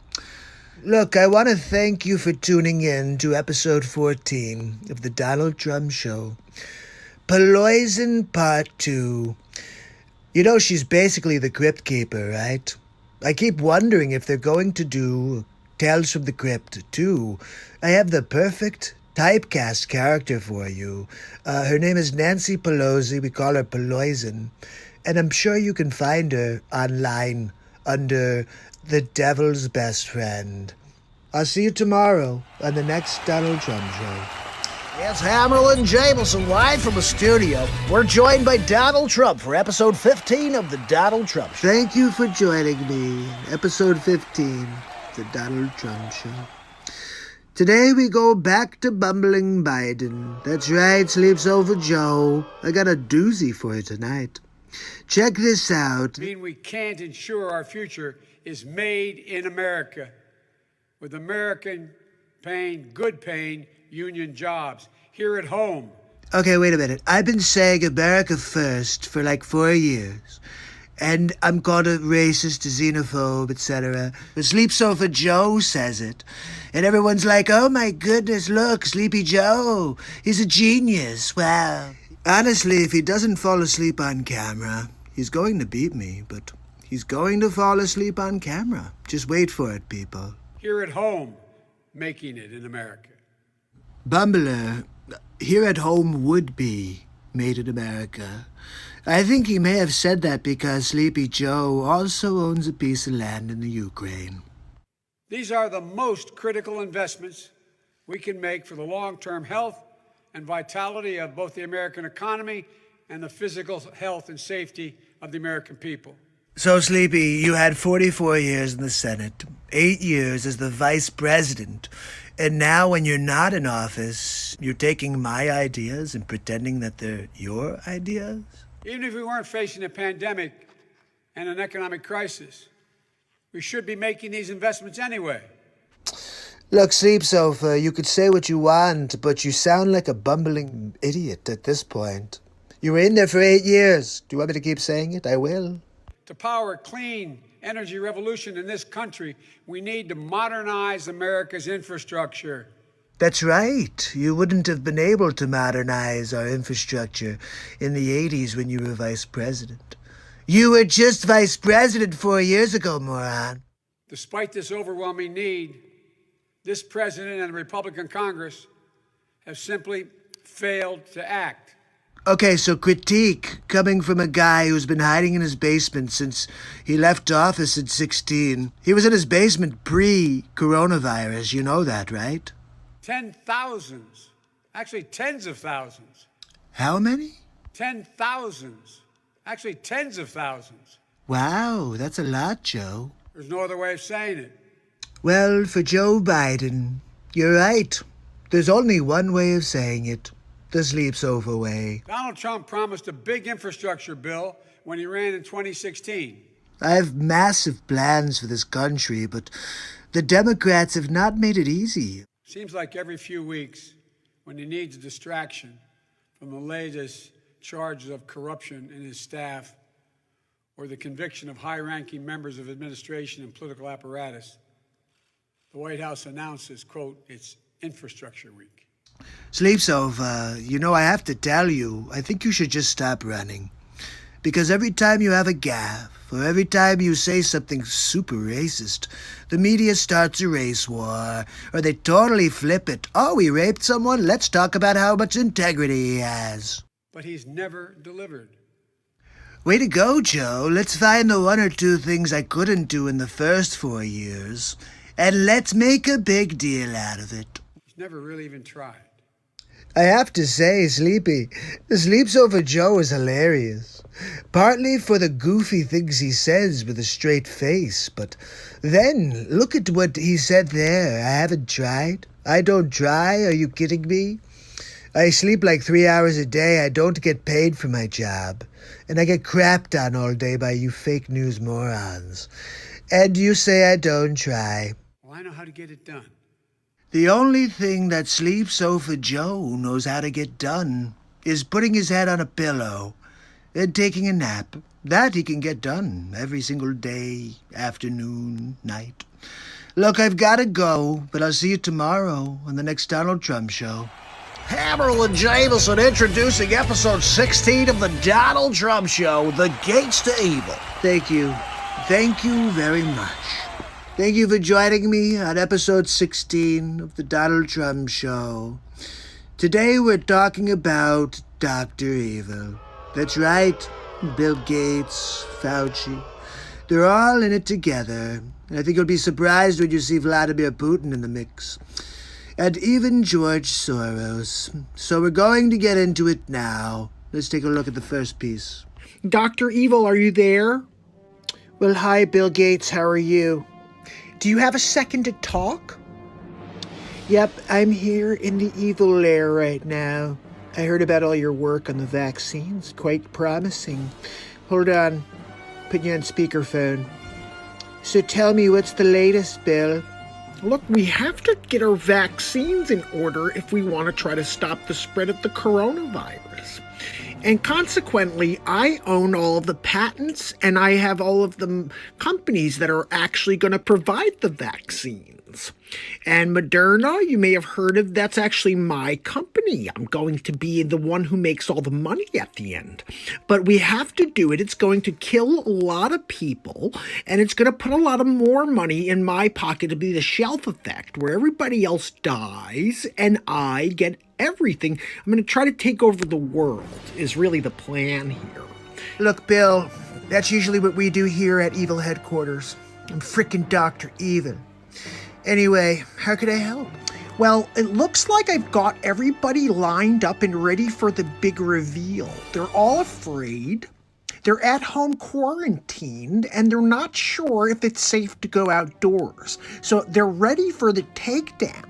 Look, I want to thank you for tuning in to episode 14 of the Donald Trump Show. Poison Part 2. You know, she's basically the Crypt Keeper, right? I keep wondering if they're going to do Tales from the Crypt 2. I have the perfect typecast character for you. Her name is Nancy Pelosi. We call her Poison. And I'm sure you can find her online under The Devil's Best Friend. I'll see you tomorrow on the next Donald Trump Show. It's Hamill and Jameson live from the studio. We're joined by Donald Trump for episode 15 of the Donald Trump Show. Thank you for joining me. Episode 15, the Donald Trump Show. Today we go back to bumbling Biden. That's right, Sleeps Over Joe. I got a doozy for you tonight. Check this out. We can't ensure our future is made in America, with American good paying union jobs here at home. Okay, wait a minute. I've been saying America first for like 4 years. And I'm called a racist, a xenophobe, etc. But Sleep Sofa Joe says it. And everyone's like, oh my goodness, look, Sleepy Joe. He's a genius. Wow. Honestly, if he doesn't fall asleep on camera, he's going to beat me. But he's going to fall asleep on camera. Just wait for it, people. Here at home, making it in America. Bumbler, here at home would be made in America. I think he may have said that because Sleepy Joe also owns a piece of land in the Ukraine. These are the most critical investments we can make for the long-term health and vitality of both the American economy and the physical health and safety of the American people. So, Sleepy, you had 44 years in the Senate, 8 years as the vice president, and now when you're not in office, you're taking my ideas and pretending that they're your ideas? Even if we weren't facing a pandemic and an economic crisis, we should be making these investments anyway. Look, Sleep Sofa, you could say what you want, but you sound like a bumbling idiot at this point. You were in there for 8 years. Do you want me to keep saying it? I will. To power a clean energy revolution in this country, we need to modernize America's infrastructure. That's right. You wouldn't have been able to modernize our infrastructure in the 80s when you were vice president. You were just vice president 4 years ago, moron. Despite this overwhelming need, this president and the Republican Congress have simply failed to act. Okay, so critique coming from a guy who's been hiding in his basement since he left office at 16. He was in his basement pre-coronavirus, you know that, right? 10,000s, actually tens of thousands. How many? 10,000s, actually tens of thousands. Wow, that's a lot, Joe. There's no other way of saying it. Well, for Joe Biden, you're right. There's only one way of saying it. The sleep sofa way. Donald Trump promised a big infrastructure bill when he ran in 2016. I have massive plans for this country, but the Democrats have not made it easy. Seems like every few weeks, when he needs a distraction from the latest charges of corruption in his staff or the conviction of high-ranking members of administration and political apparatus, the White House announces, quote, it's Infrastructure Week. Sleep sofa, I have to tell you, I think you should just stop running. Because every time you have a gaffe, or every time you say something super racist, the media starts a race war, or they totally flip it. Oh, he raped someone? Let's talk about how much integrity he has. But he's never delivered. Way to go, Joe. Let's find the one or two things I couldn't do in the first 4 years, and let's make a big deal out of it. He's never really even tried. I have to say, Sleepy, the Sleep Sofa Joe is hilarious. Partly for the goofy things he says with a straight face, but then look at what he said there. I haven't tried. I don't try. Are you kidding me? I sleep like 3 hours a day. I don't get paid for my job. And I get crapped on all day by you fake news morons. And you say I don't try. Well, I know how to get it done. The only thing that Sleep Sofa Joe knows how to get done is putting his head on a pillow and taking a nap. That he can get done every single day, afternoon, night. Look, I've got to go, but I'll see you tomorrow on the next Donald Trump show. Hammerl and Jameson introducing episode 16 of the Donald Trump Show, The Gates to Evil. Thank you. Thank you very much. Thank you for joining me on episode 16 of the Donald Trump Show. Today we're talking about Dr. Evil. That's right, Bill Gates, Fauci. They're all in it together. And I think you'll be surprised when you see Vladimir Putin in the mix. And even George Soros. So we're going to get into it now. Let's take a look at the first piece. Dr. Evil, are you there? Well, hi, Bill Gates. How are you? Do you have a second to talk? Yep, I'm here in the evil lair right now. I heard about all your work on the vaccines. Quite promising. Hold on. Put you on speakerphone. So tell me, what's the latest, Bill? Look, we have to get our vaccines in order if we want to try to stop the spread of the coronavirus. And consequently, I own all of the patents and I have all of the companies that are actually going to provide the vaccines. And Moderna, you may have heard of, that's actually my company. I'm going to be the one who makes all the money at the end. But we have to do it. It's going to kill a lot of people, and it's going to put a lot of more money in my pocket to be the shelf effect, where everybody else dies and I get everything. I'm going to try to take over the world, is really the plan here. Look, Bill, that's usually what we do here at Evil Headquarters. I'm frickin' Dr. Evil. Anyway, how could I help? Well, it looks like I've got everybody lined up and ready for the big reveal. They're all afraid. They're at home quarantined, and they're not sure if it's safe to go outdoors. So they're ready for the takedown.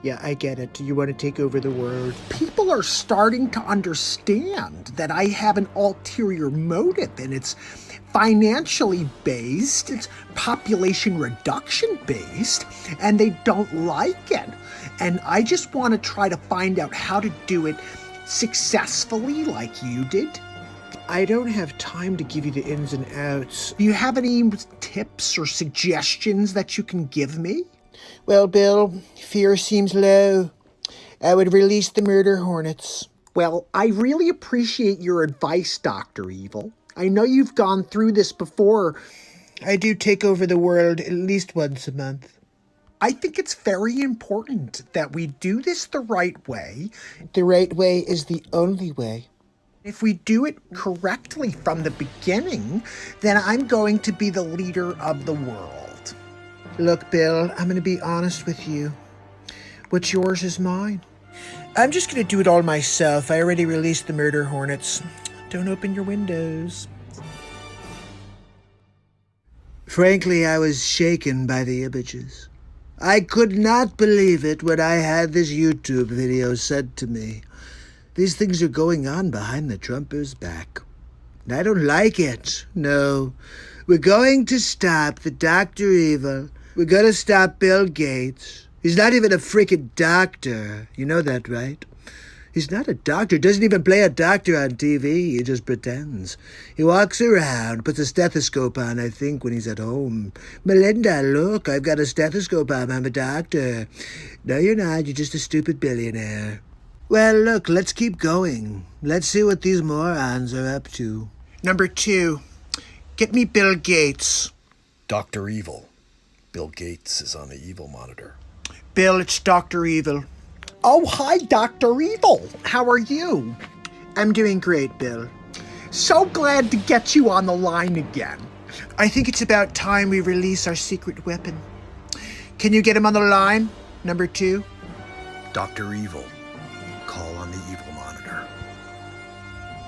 Yeah, I get it. You want to take over the world. People are starting to understand that I have an ulterior motive, and it's financially based, it's population reduction based, and they don't like it. And I just want to try to find out how to do it successfully like you did. I don't have time to give you the ins and outs. Do you have any tips or suggestions that you can give me? Well, Bill, fear seems low. I would release the murder hornets. Well, I really appreciate your advice, Dr. Evil. I know you've gone through this before. I do take over the world at least once a month. I think it's very important that we do this the right way. The right way is the only way. If we do it correctly from the beginning, then I'm going to be the leader of the world. Look, Bill, I'm going to be honest with you. What's yours is mine. I'm just going to do it all myself. I already released the murder hornets. Don't open your windows. Frankly, I was shaken by the images. I could not believe it when I had this YouTube video sent to me. These things are going on behind the Trumpers' back. And I don't like it. No. We're going to stop the Dr. Evil. We're going to stop Bill Gates. He's not even a freaking doctor. You know that, right? He's not a doctor. Doesn't even play a doctor on TV. He just pretends. He walks around, puts a stethoscope on, I think, when he's at home. Melinda, look, I've got a stethoscope on. I'm a doctor. No, you're not. You're just a stupid billionaire. Well, look, let's keep going. Let's see what these morons are up to. Number 2, get me Bill Gates. Dr. Evil. Bill Gates is on the evil monitor. Bill, it's Dr. Evil. Oh, hi, Dr. Evil. How are you? I'm doing great, Bill. So glad to get you on the line again. I think it's about time we release our secret weapon. Can you get him on the line, number 2? Dr. Evil. Call on the evil monitor.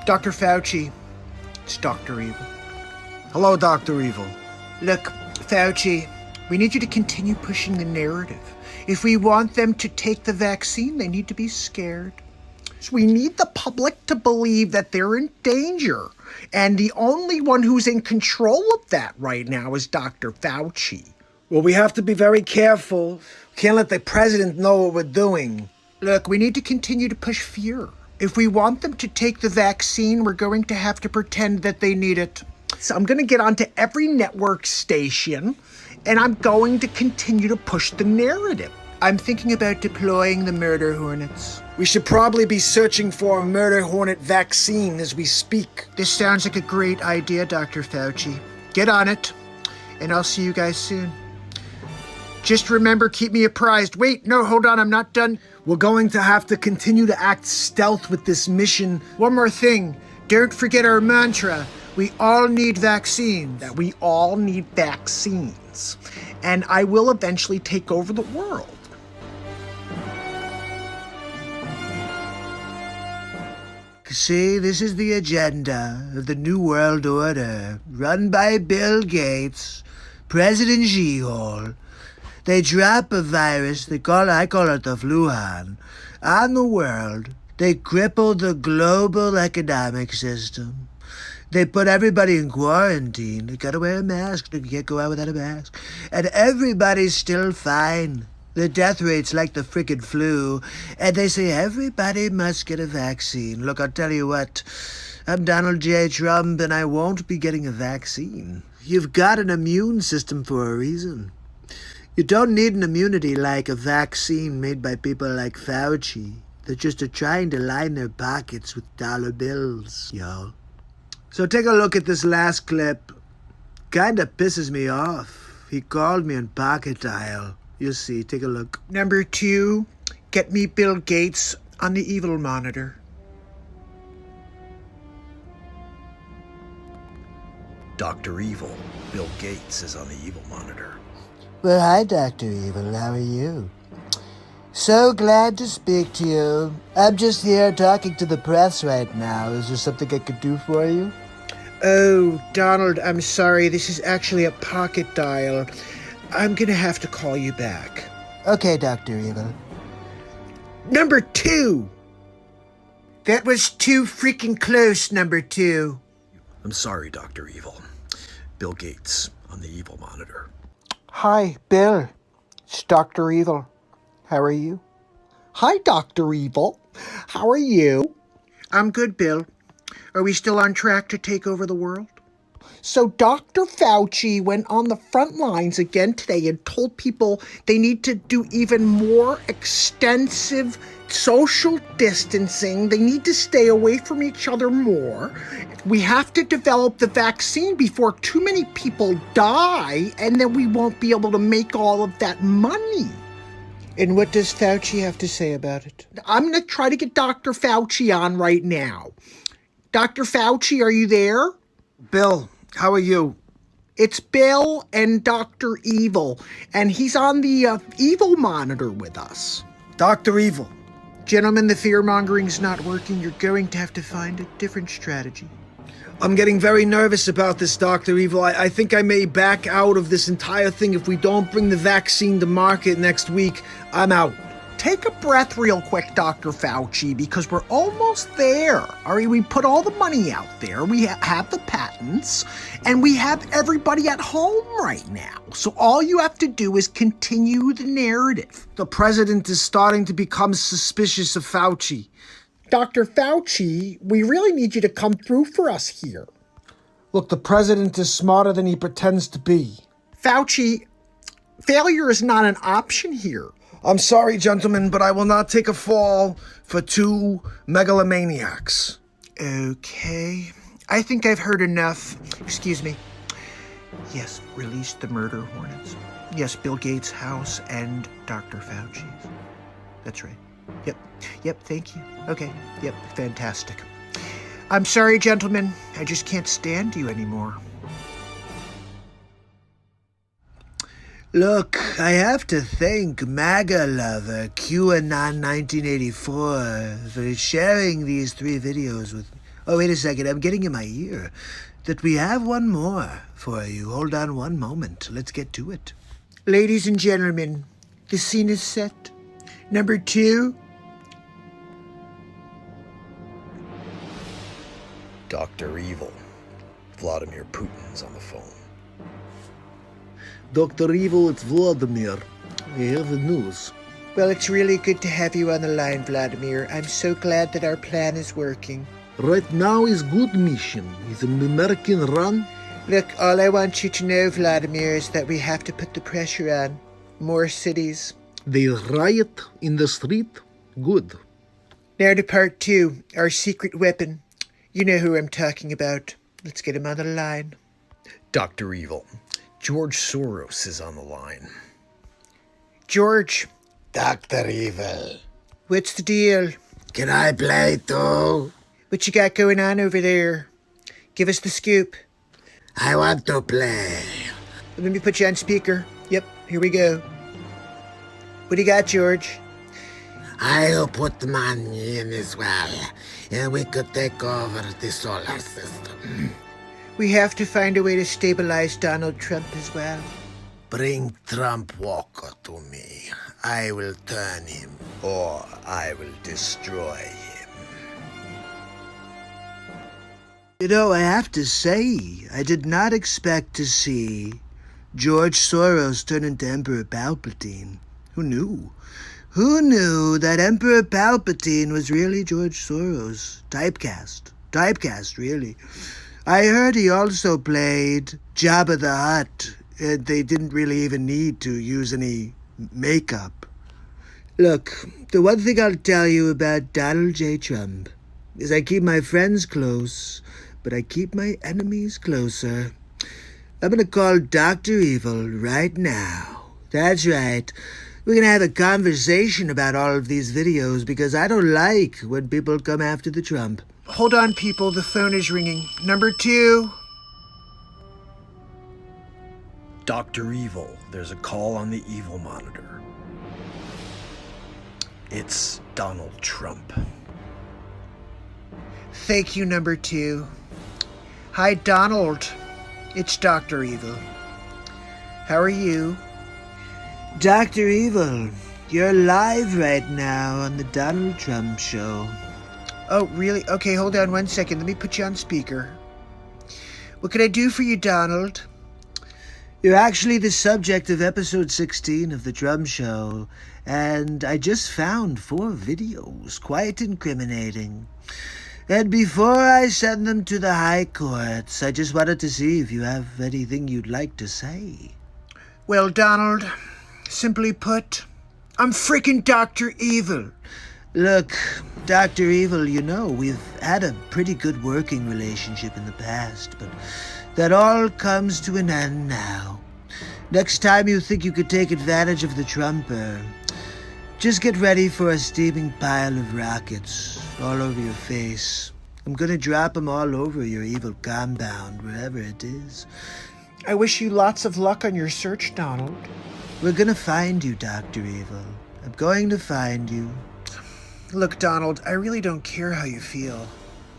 Dr. Fauci, it's Dr. Evil. Hello, Dr. Evil. Look, Fauci, we need you to continue pushing the narrative. If we want them to take the vaccine, they need to be scared. So we need the public to believe that they're in danger. And the only one who's in control of that right now is Dr. Fauci. Well, we have to be very careful. Can't let the president know what we're doing. Look, we need to continue to push fear. If we want them to take the vaccine, we're going to have to pretend that they need it. So I'm going to get onto every network station, and I'm going to continue to push the narrative. I'm thinking about deploying the murder hornets. We should probably be searching for a murder hornet vaccine as we speak. This sounds like a great idea, Dr. Fauci. Get on it, and I'll see you guys soon. Just remember, keep me apprised. Wait, no, hold on, I'm not done. We're going to have to continue to act stealth with this mission. One more thing. Don't forget our mantra. We all need vaccines. That we all need vaccines. And I will eventually take over the world. See, this is the agenda of the New World Order, run by Bill Gates, President Xi. They drop a virus, I call it the Fluhan, on the world. They cripple the global economic system. They put everybody in quarantine. They gotta wear a mask. You can't go out without a mask. And everybody's still fine. The death rate's like the frickin' flu. And they say everybody must get a vaccine. Look, I'll tell you what. I'm Donald J. Trump, and I won't be getting a vaccine. You've got an immune system for a reason. You don't need an immunity like a vaccine made by people like Fauci that just are trying to line their pockets with dollar bills, y'all. So take a look at this last clip. Kinda pisses me off. He called me in pocket dial. You'll see, take a look. Number 2, get me Bill Gates on the evil monitor. Dr. Evil. Bill Gates is on the evil monitor. Well, hi, Dr. Evil. How are you? So glad to speak to you. I'm just here talking to the press right now. Is there something I could do for you? Oh, Donald, I'm sorry. This is actually a pocket dial. I'm gonna have to call you back. Okay, Dr. Evil. Number 2! That was too freaking close, number 2. I'm sorry, Dr. Evil. Bill Gates on the evil monitor. Hi, Bill. It's Dr. Evil. How are you? Hi, Dr. Evil. How are you? I'm good, Bill. Are we still on track to take over the world? So Dr. Fauci went on the front lines again today and told people they need to do even more extensive social distancing. They need to stay away from each other more. We have to develop the vaccine before too many people die, and then we won't be able to make all of that money. And what does Fauci have to say about it? I'm going to try to get Dr. Fauci on right now. Dr. Fauci, are you there? Bill, how are you? It's Bill and Dr. Evil, and he's on the Evil monitor with us. Dr. Evil. Gentlemen, the fear-mongering's not working. You're going to have to find a different strategy. I'm getting very nervous about this, Dr. Evil. I think I may back out of this entire thing. If we don't bring the vaccine to market next week, I'm out. Take a breath real quick, Dr. Fauci, because we're almost there. All right, we put all the money out there. We have the patents, and we have everybody at home right now. So all you have to do is continue the narrative. The president is starting to become suspicious of Fauci. Dr. Fauci, we really need you to come through for us here. Look, the president is smarter than he pretends to be. Fauci, failure is not an option here. I'm sorry, gentlemen, but I will not take a fall for two megalomaniacs. Okay. I think I've heard enough. Excuse me. Yes, release the murder hornets. Yes, Bill Gates' house and Dr. Fauci's. That's right. Yep, thank you. Okay, yep, fantastic. I'm sorry, gentlemen. I just can't stand you anymore. Look, I have to thank MAGA lover QAnon 1984 for sharing these 3 videos with me. Oh, wait a second, I'm getting in my ear that we have one more for you. Hold on one moment. Let's get to it. Ladies and gentlemen, the scene is set. Number 2. Dr. Evil. Vladimir Putin's on the phone. Dr. Evil, it's Vladimir. I have the news. Well, it's really good to have you on the line, Vladimir. I'm so glad that our plan is working. Right now is good mission. Is an American run. Look, all I want you to know, Vladimir, is that we have to put the pressure on. More cities. They riot in the street. Good. Now to part 2, our secret weapon. You know who I'm talking about. Let's get him on the line. Dr. Evil. George Soros is on the line. George. Dr. Evil. What's the deal? Can I play too? What you got going on over there? Give us the scoop. I want to play. Let me put you on speaker. Yep, here we go. What do you got, George? I'll put money in as well, and we could take over the solar system. We have to find a way to stabilize Donald Trump as well. Bring Trump Walker to me. I will turn him, or I will destroy him. You know, I have to say, I did not expect to see George Soros turn into Emperor Palpatine. Who knew? Who knew that Emperor Palpatine was really George Soros? Typecast, really. I heard he also played Jabba the Hutt, and they didn't really even need to use any makeup. Look, the one thing I'll tell you about Donald J. Trump is I keep my friends close, but I keep my enemies closer. I'm gonna call Dr. Evil right now. That's right. We're gonna have a conversation about all of these videos because I don't like when people come after the Trump. Hold on, people. The phone is ringing. Number 2. Dr. Evil, there's a call on the Evil monitor. It's Donald Trump. Thank you, number 2. Hi, Donald. It's Dr. Evil. How are you? Dr. Evil, you're live right now on the Donald Trump Show. Oh, really? Okay, hold on one second. Let me put you on speaker. What can I do for you, Donald? You're actually the subject of episode 16 of the Drum Show, and I just found 4 videos, quite incriminating. And before I send them to the high courts, I just wanted to see if you have anything you'd like to say. Well, Donald, simply put, I'm freaking Dr. Evil. Look, Dr. Evil, you know, we've had a pretty good working relationship in the past, but that all comes to an end now. Next time you think you could take advantage of the Trumper, just get ready for a steaming pile of rockets all over your face. I'm gonna drop them all over your evil compound, wherever it is. I wish you lots of luck on your search, Donald. We're gonna find you, Dr. Evil. I'm going to find you. Look, Donald, I really don't care how you feel.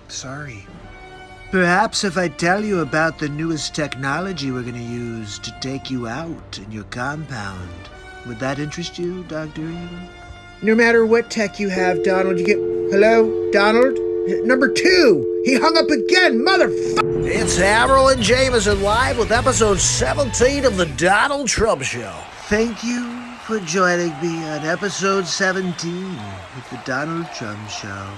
Sorry. Perhaps if I tell you about the newest technology we're gonna use to take you out in your compound, would that interest you, Dr. Evil? No matter what tech you have, Donald, you get... Hello? Donald? Number 2! He hung up again, motherfucker! It's Harold and Jameson live with episode 17 of the Donald Trump Show. Thank you for joining me on episode 17 of the Donald Trump Show.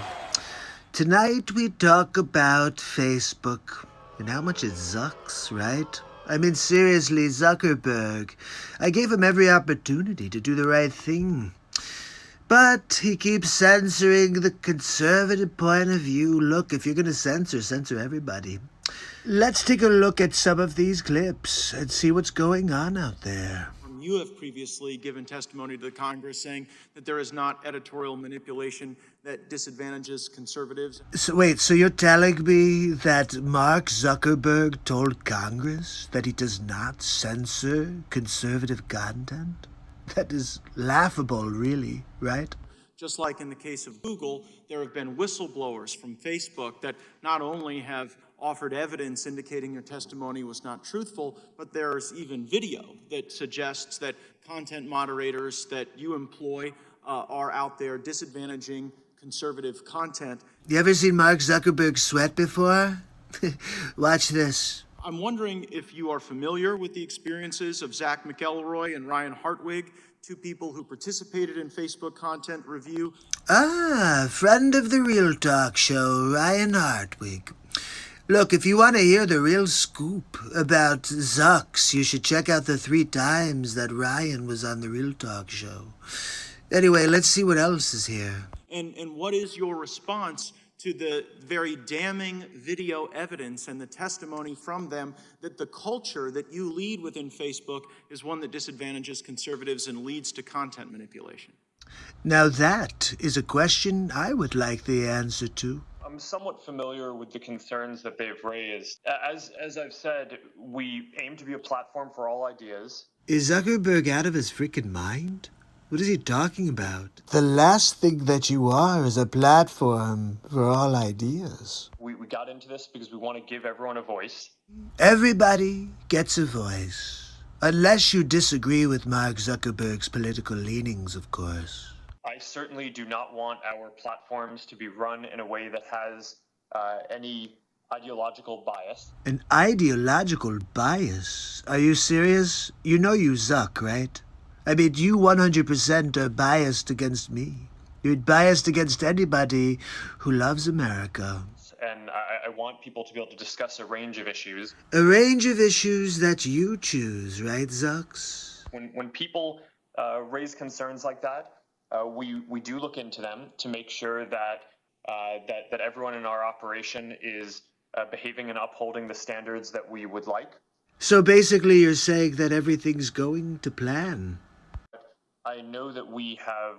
Tonight we talk about Facebook and how much it sucks, right? I mean, seriously, Zuckerberg. I gave him every opportunity to do the right thing. But he keeps censoring the conservative point of view. Look, if you're going to censor everybody. Let's take a look at some of these clips and see what's going on out there. You have previously given testimony to the Congress saying that there is not editorial manipulation that disadvantages conservatives. So wait, so you're telling me that Mark Zuckerberg told Congress that he does not censor conservative content? That is laughable, really, right? Just like in the case of Google, there have been whistleblowers from Facebook that not only have offered evidence indicating your testimony was not truthful, but there's even video that suggests that content moderators that you employ are out there disadvantaging conservative content. You ever seen Mark Zuckerberg sweat before? Watch this. I'm wondering if you are familiar with the experiences of Zach McElroy and Ryan Hartwig, two people who participated in Facebook content review. Ah, friend of the Real Talk Show, Ryan Hartwig. Look, if you want to hear the real scoop about Zucks, you should check out the 3 times that Ryan was on the Real Talk Show. Anyway, let's see what else is here. And what is your response to the very damning video evidence and the testimony from them that the culture that you lead within Facebook is one that disadvantages conservatives and leads to content manipulation? Now that is a question I would like the answer to. I'm somewhat familiar with the concerns that they've raised. As I've said, we aim to be a platform for all ideas. Is Zuckerberg out of his freaking mind? What is he talking about? The last thing that you are is a platform for all ideas. We got into this because we want to give everyone a voice. Everybody gets a voice. Unless you disagree with Mark Zuckerberg's political leanings, of course. I certainly do not want our platforms to be run in a way that has any ideological bias. An ideological bias? Are you serious? You know you Zuck, right? I mean, you 100% are biased against me. You're biased against anybody who loves America. And I want people to be able to discuss a range of issues. A range of issues that you choose, right, Zucks? When people raise concerns like that, we do look into them to make sure that that everyone in our operation is behaving and upholding the standards that we would like. So basically you're saying that everything's going to plan. I know that we have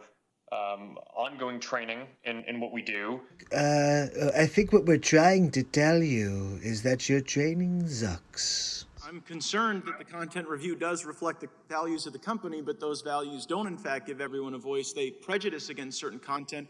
ongoing training in what we do. I think what we're trying to tell you is that your training sucks. I'm concerned that the content review does reflect the values of the company, but those values don't in fact give everyone a voice. They prejudice against certain content.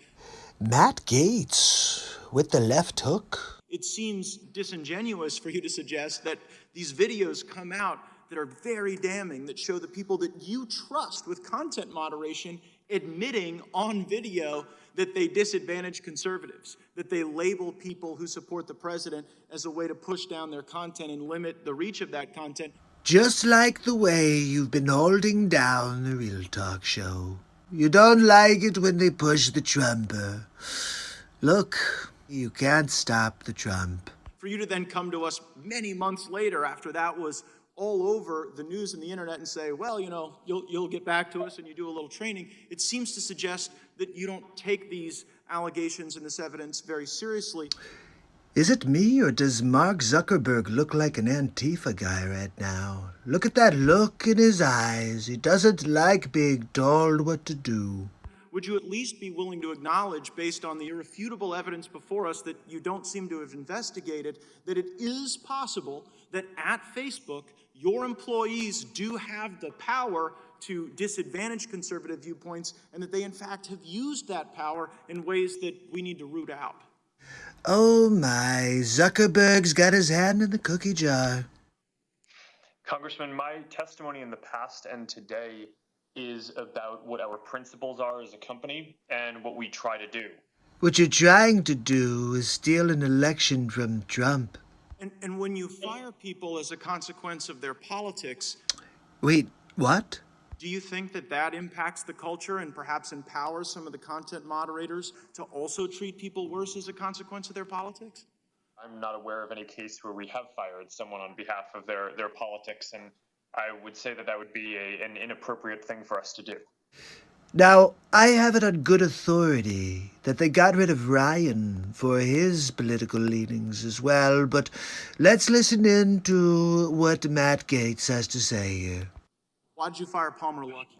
Matt Gaetz with the left hook. It seems disingenuous for you to suggest that these videos come out that are very damning, that show the people that you trust with content moderation admitting on video that they disadvantage conservatives, that they label people who support the president as a way to push down their content and limit the reach of that content. Just like the way you've been holding down the Real Talk Show. You don't like it when they push the Trumper. Look, you can't stop the Trump. For you to then come to us many months later after that was all over the news and the internet and say, well, you know, you'll get back to us and you do a little training, it seems to suggest that you don't take these allegations and this evidence very seriously. Is it me, or does Mark Zuckerberg look like an Antifa guy right now? Look at that look in his eyes. He doesn't like being told what to do. would you at least be willing to acknowledge, based on the irrefutable evidence before us that you don't seem to have investigated, that it is possible that at Facebook, your employees do have the power to disadvantage conservative viewpoints, and that they in fact have used that power in ways that we need to root out? Oh my, Zuckerberg's got his hand in the cookie jar. Congressman, my testimony in the past and today is about what our principles are as a company and what we try to do. What you're trying to do is steal an election from Trump. And when you fire people as a consequence of their politics... Wait, what? Do you think that that impacts the culture and perhaps empowers some of the content moderators to also treat people worse as a consequence of their politics? I'm not aware of any case where we have fired someone on behalf of their politics, and I would say that that would be an inappropriate thing for us to do. Now, I have it on good authority that they got rid of Ryan for his political leanings as well, but let's listen in to what Matt Gaetz has to say here. Why did you fire Palmer Luckey?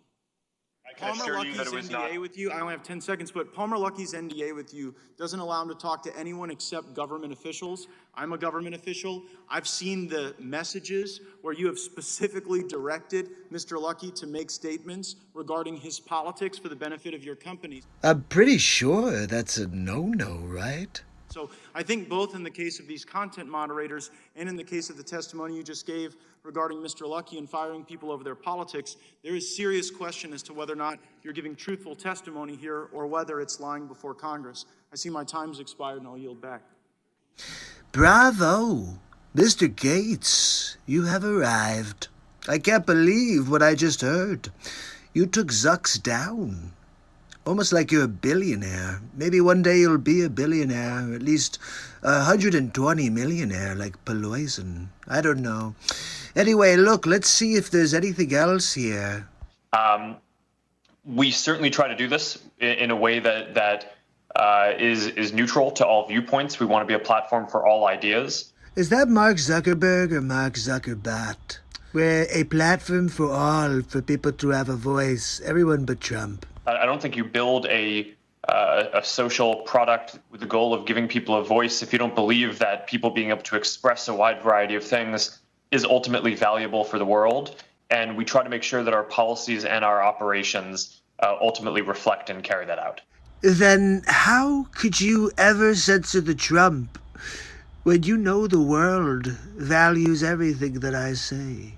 I can Palmer assure you that it was Luckey's not. NDA with you, I only have 10 seconds, but Palmer Luckey's NDA with you doesn't allow him to talk to anyone except government officials. I'm a government official. I've seen the messages where you have specifically directed Mr. Luckey to make statements regarding his politics for the benefit of your companies. I'm pretty sure that's a no-no, right? So I think both in the case of these content moderators and in the case of the testimony you just gave regarding Mr. Luckey and firing people over their politics, there is serious question as to whether or not you're giving truthful testimony here or whether it's lying before Congress. I see my time's expired and I'll yield back. Bravo! Mr. Gaetz, you have arrived. I can't believe what I just heard. You took Zucks down. Almost like you're a billionaire. Maybe one day you'll be a billionaire, or at least 120 millionaire like Pelosi. I don't know. Anyway, look, let's see if there's anything else here. We certainly try to do this in a way that is neutral to all viewpoints. We want to be a platform for all ideas. Is that Mark Zuckerberg or Mark Zuckerbat? We're a platform for all, for people to have a voice, everyone but Trump. I don't think you build a social product with the goal of giving people a voice if you don't believe that people being able to express a wide variety of things is ultimately valuable for the world. And we try to make sure that our policies and our operations ultimately reflect and carry that out. Then how could you ever censor the Trump when you know the world values everything that I say?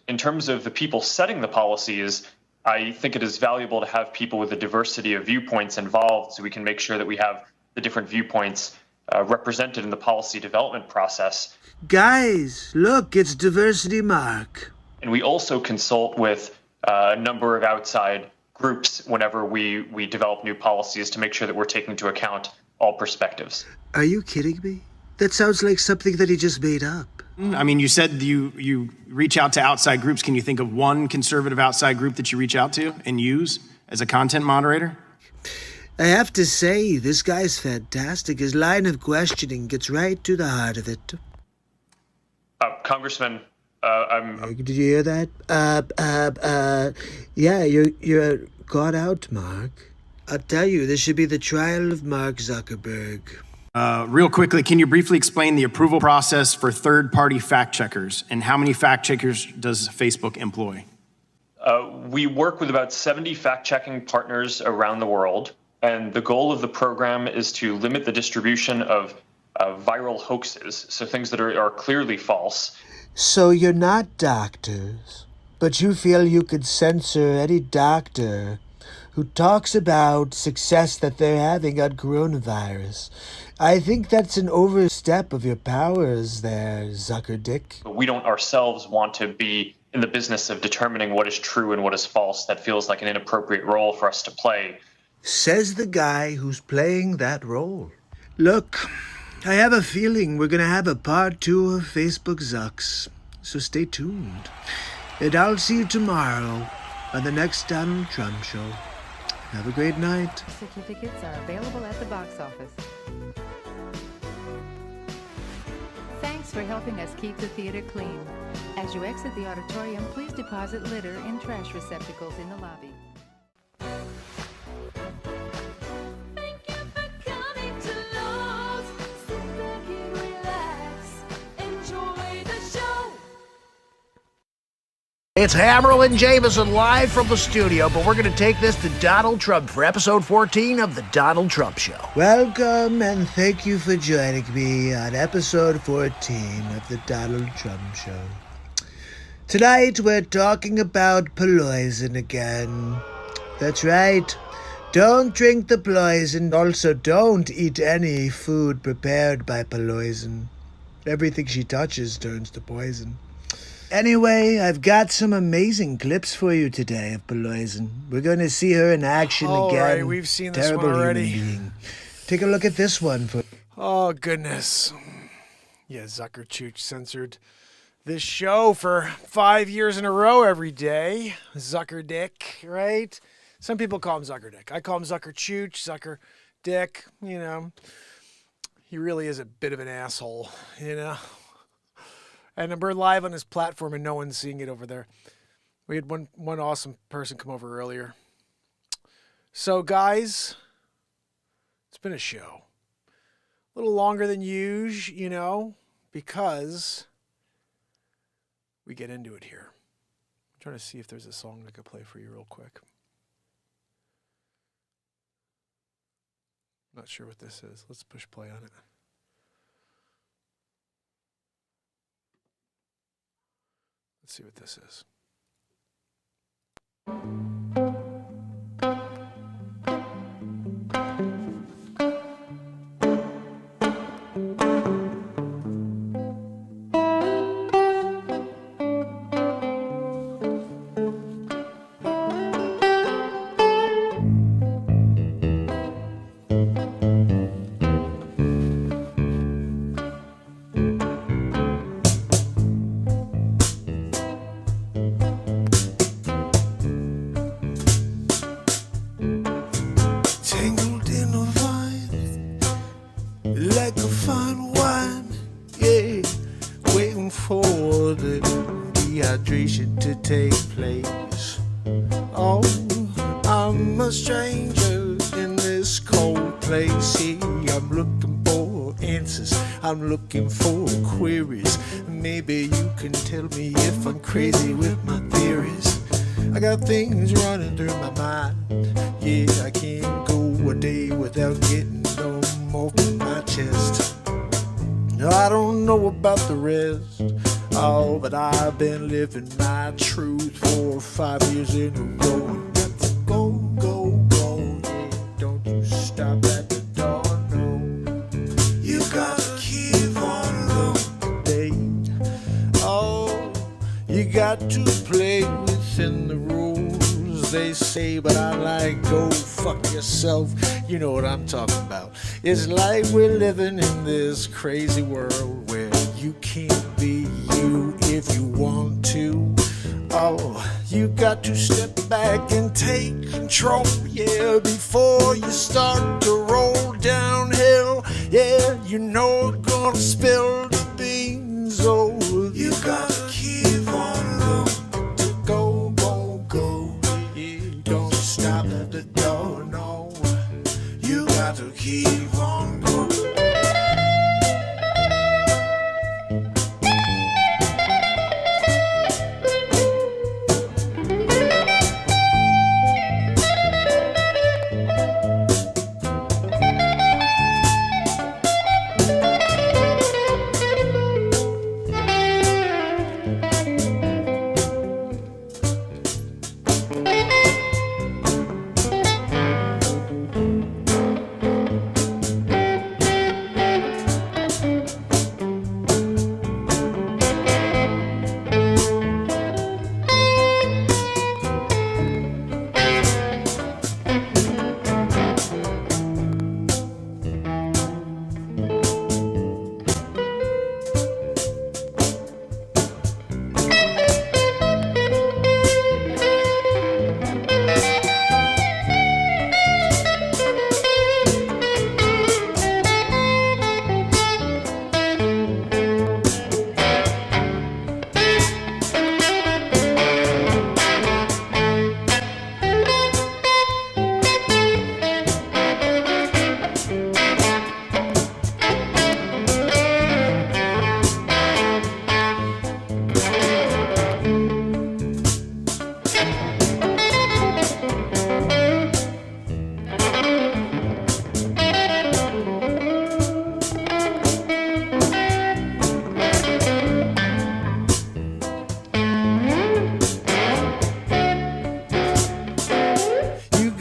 In terms of the people setting the policies, I think it is valuable to have people with a diversity of viewpoints involved so we can make sure that we have the different viewpoints represented in the policy development process. Guys, look, it's Diversity Mark. And we also consult with a number of outside groups whenever we develop new policies to make sure that we're taking into account all perspectives. Are you kidding me? That sounds like something that he just made up. I mean, you said you reach out to outside groups. Can you think of one conservative outside group that you reach out to and use as a content moderator? I have to say, this guy's fantastic. His line of questioning gets right to the heart of it. Congressman, Did you hear that? Yeah, you're caught out, Mark. I'll tell you, this should be the trial of Mark Zuckerberg. Real quickly, can you briefly explain the approval process for third-party fact checkers and how many fact checkers does Facebook employ? We work with about 70 fact-checking partners around the world, and the goal of the program is to limit the distribution of viral hoaxes, so things that are clearly false. So you're not doctors, but you feel you could censor any doctor who talks about success that they're having on coronavirus. I think that's an overstep of your powers there, Zuckerdick. But we don't ourselves want to be in the business of determining what is true and what is false. That feels like an inappropriate role for us to play. Says the guy who's playing that role. Look, I have a feeling we're going to have a part 2 of Facebook Zucks, so stay tuned. And I'll see you tomorrow on the next Donald Trump show. Have a great night. Certificates are available at the box office. Thanks for helping us keep the theater clean. As you exit the auditorium, please deposit litter in trash receptacles in the lobby. It's Hammerl and Jameson live from the studio, but we're going to take this to Donald Trump for episode 14 of The Donald Trump Show. Welcome and thank you for joining me on episode 14 of The Donald Trump Show. Tonight we're talking about poison again. That's right. Don't drink the poison. Also, don't eat any food prepared by poison. Everything she touches turns to poison. Anyway, I've got some amazing clips for you today of poison. We're going to see her in action again. All right, we've seen this Terrible one already. human being. Take a look at this one. Oh, goodness. Yeah, Zucker Chooch censored this show for 5 years in a row every day. Zucker Dick, right? Some people call him Zucker Dick. I call him Zucker Chooch, Zucker Dick, you know. He really is a bit of an asshole, you know. And we're live on his platform and no one's seeing it over there. We had one awesome person come over earlier. So, guys, it's been a show. A little longer than usual, you know, because we get into it here. I'm trying to see if there's a song I could play for you real quick. Not sure what this is. Let's push play on it. Let's see what this is. To take place. Oh, I'm a stranger in this cold place here. I'm looking for answers, I'm looking for queries. Maybe you can tell me if I'm crazy with my theories. I got things running through my mind. Yeah, I can't go a day without getting them off my chest. I don't know about the rest. Oh, but I've been living my truth for 5 years in a row. Got to go, go, go. Yeah, don't you stop at the door, no. You gotta keep on rolling. Oh, you got to play within the rules, they say, but I like go fuck yourself. You know what I'm talking about. It's like we're living in this crazy world where you can't be you if you want to. Oh, you got to step back and take control, yeah, before you start to roll downhill. Yeah, you know it's gonna spill the beans. Oh, you gotta keep on rolling. To go, go, go. Yeah, don't stop at the door, no. You got to keep on going.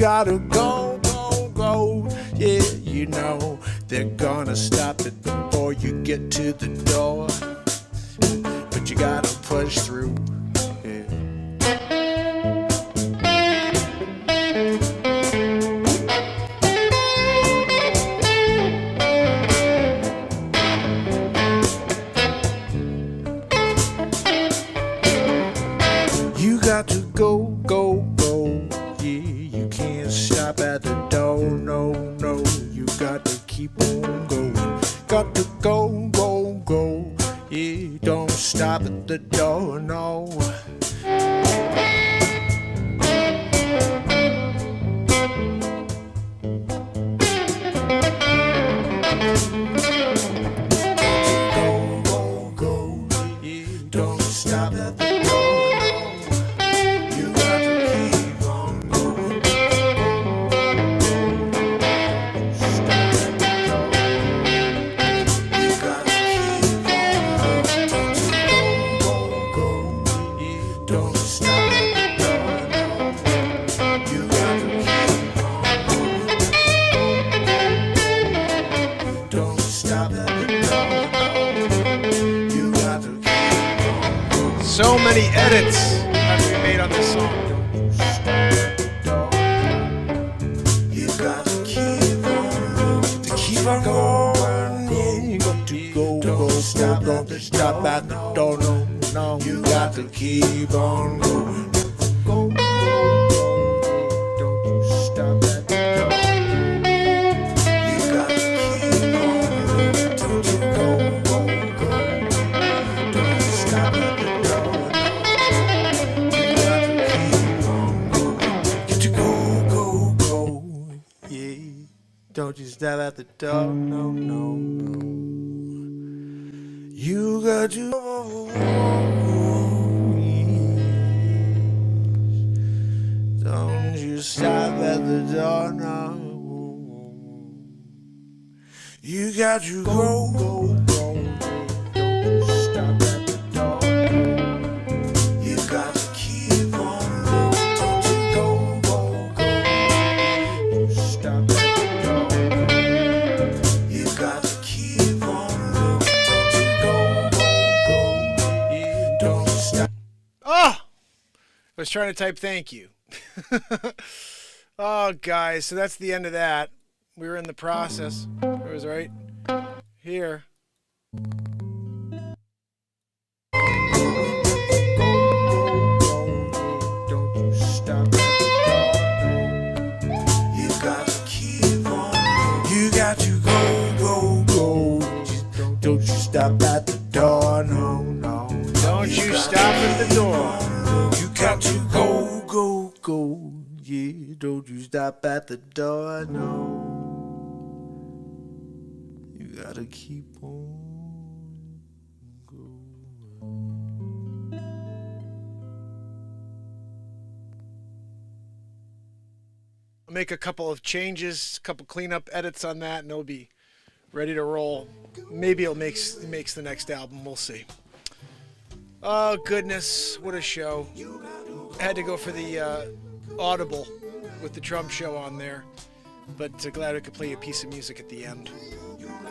gotta go, go, go. Yeah, you know they're gonna stop it before you get to the door. But you gotta push through. Yeah. You got to go, go, go. Yeah, you can't stop at the door. No, no, you got to keep on going. Got to go, go, go. Yeah, don't stop at the door. No. Go, go, go. Yeah, don't stop at the door. You got to keep on going. Stop at the door. You got to keep on going. Go, go, go. Yeah, don't stop at the door. You got to keep on going. Don't stop at the door. You got to keep on going. So many edits have to be made on this song. You got to keep on going. Yeah, you got to go, go, stop, don't stop at the door. No, no, you got to keep on going. Go, go, go, don't you stop at the door. You got to keep on going. Don't you go, go, go. Don't stop at the door. You got to keep on going. Get to go, go, go. Yeah. Don't you stop at the door. No, no, no. You got to go. Don't you stop at the door. No. You got to go, go, go. Don't you stop at the door. You got to keep on going. Don't you go, go, go. Stop at the door. You got to keep on going. Don't you go, go, go. You don't stop. Oh! I was trying to type thank you. Oh, guys, so that's the end of that. We were in the process. It was right here. Don't you stop at the door. You got to keep on. You got to go, go, go. Don't you stop at the door. No, no. Don't you stop at the door. You got to go, go, go. Yeah, don't you stop at the door. No. You gotta keep on going. I'll make a couple of changes, a couple cleanup edits on that, and it'll be ready to roll. Maybe it makes the next album. We'll see. Oh goodness, what a show! I had to go for the Audible with the Trump show on there, but glad I could play a piece of music at the end.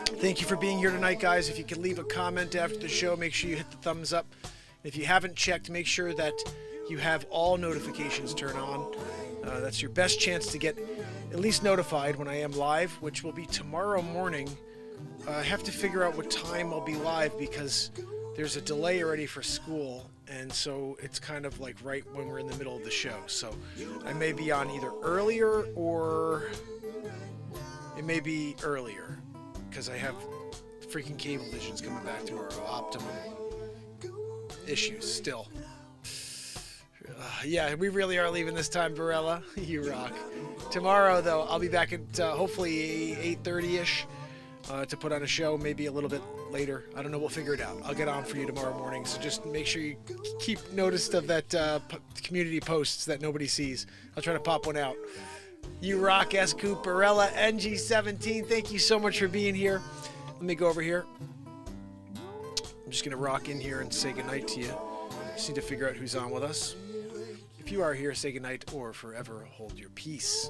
Thank you for being here tonight, guys. If you can leave a comment after the show, make sure you hit the thumbs up. If you haven't checked, make sure that you have all notifications turned on. That's your best chance to get at least notified when I am live, which will be tomorrow morning. I have to figure out what time I'll be live because there's a delay already for school, and so it's kind of like right when we're in the middle of the show. So I may be on either earlier or it may be earlier because I have freaking Cablevision's coming back to our optimum issues still. Yeah, we really are leaving this time, Barella. You rock. Tomorrow, though, I'll be back at hopefully 8:30ish to put on a show, maybe a little bit later. I don't know. We'll figure it out. I'll get on for you tomorrow morning. So just make sure you keep notice of that community posts that nobody sees. I'll try to pop one out. You rock, S. Cooperella, NG17. Thank you so much for being here. Let me go over here. I'm just going to rock in here and say goodnight to you. Just need to figure out who's on with us. If If you are here, say goodnight or forever hold your peace.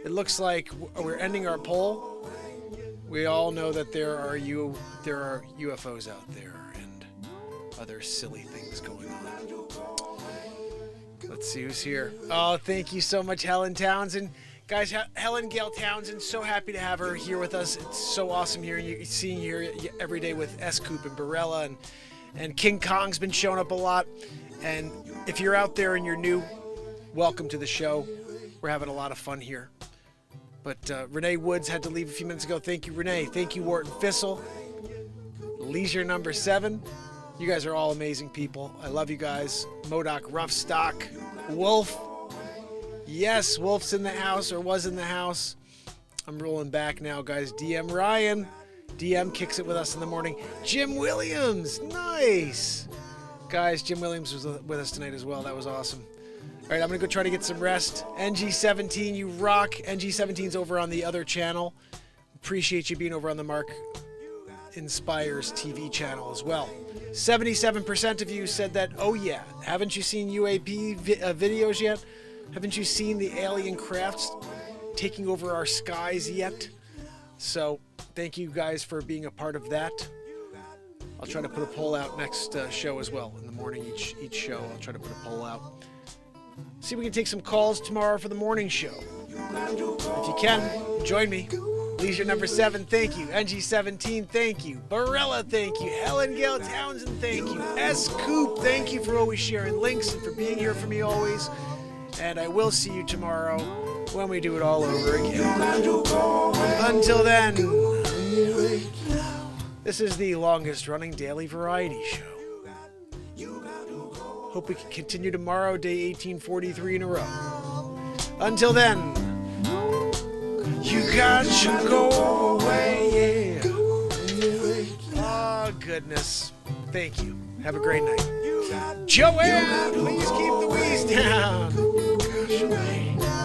It looks like we're ending our poll. We all know that there are UFOs out there and other silly things going on. Let's see who's here. Oh, thank you so much, Helen Townsend. Guys, Helen Gale Townsend, so happy to have her here with us. It's so awesome seeing you here every day with S-Coop and Barella, and King Kong's been showing up a lot. And if you're out there and you're new, welcome to the show. We're having a lot of fun here. But Renee Woods had to leave a few minutes ago. Thank you, Renee. Thank you, Wharton Fissel. Leisure number 7. You guys are all amazing people. I love you guys. Modoc Roughstock. Wolf. Yes, Wolf's in the house, or was in the house. I'm rolling back now, guys. DM Ryan. DM kicks it with us in the morning. Jim Williams. Nice. Guys, Jim Williams was with us tonight as well. That was awesome. All right, I'm going to go try to get some rest. NG17, you rock. NG17's over on the other channel. Appreciate you being over on the Mark Inspires TV channel as well. 77% of you said that, oh yeah. Haven't you seen UAP videos yet? Haven't you seen the alien crafts taking over our skies yet? So thank you guys for being a part of that. I'll try to put a poll out next show as well. In the morning, each show, I'll try to put a poll out. See if we can take some calls tomorrow for the morning show. If you can, join me. Leisure number 7, thank you. NG17, thank you. Barella, thank you. Helen Gale Townsend, thank you. S-Coop, thank you for always sharing links and for being here for me always. And I will see you tomorrow when we do it all over again. Until then, this is the longest running daily variety show. Hope we can continue tomorrow, day 1843 in a row. Until then, you got to go away, yeah. Oh, goodness. Thank you. Have a great night. Joanne, please keep the wheeze down. Gosh,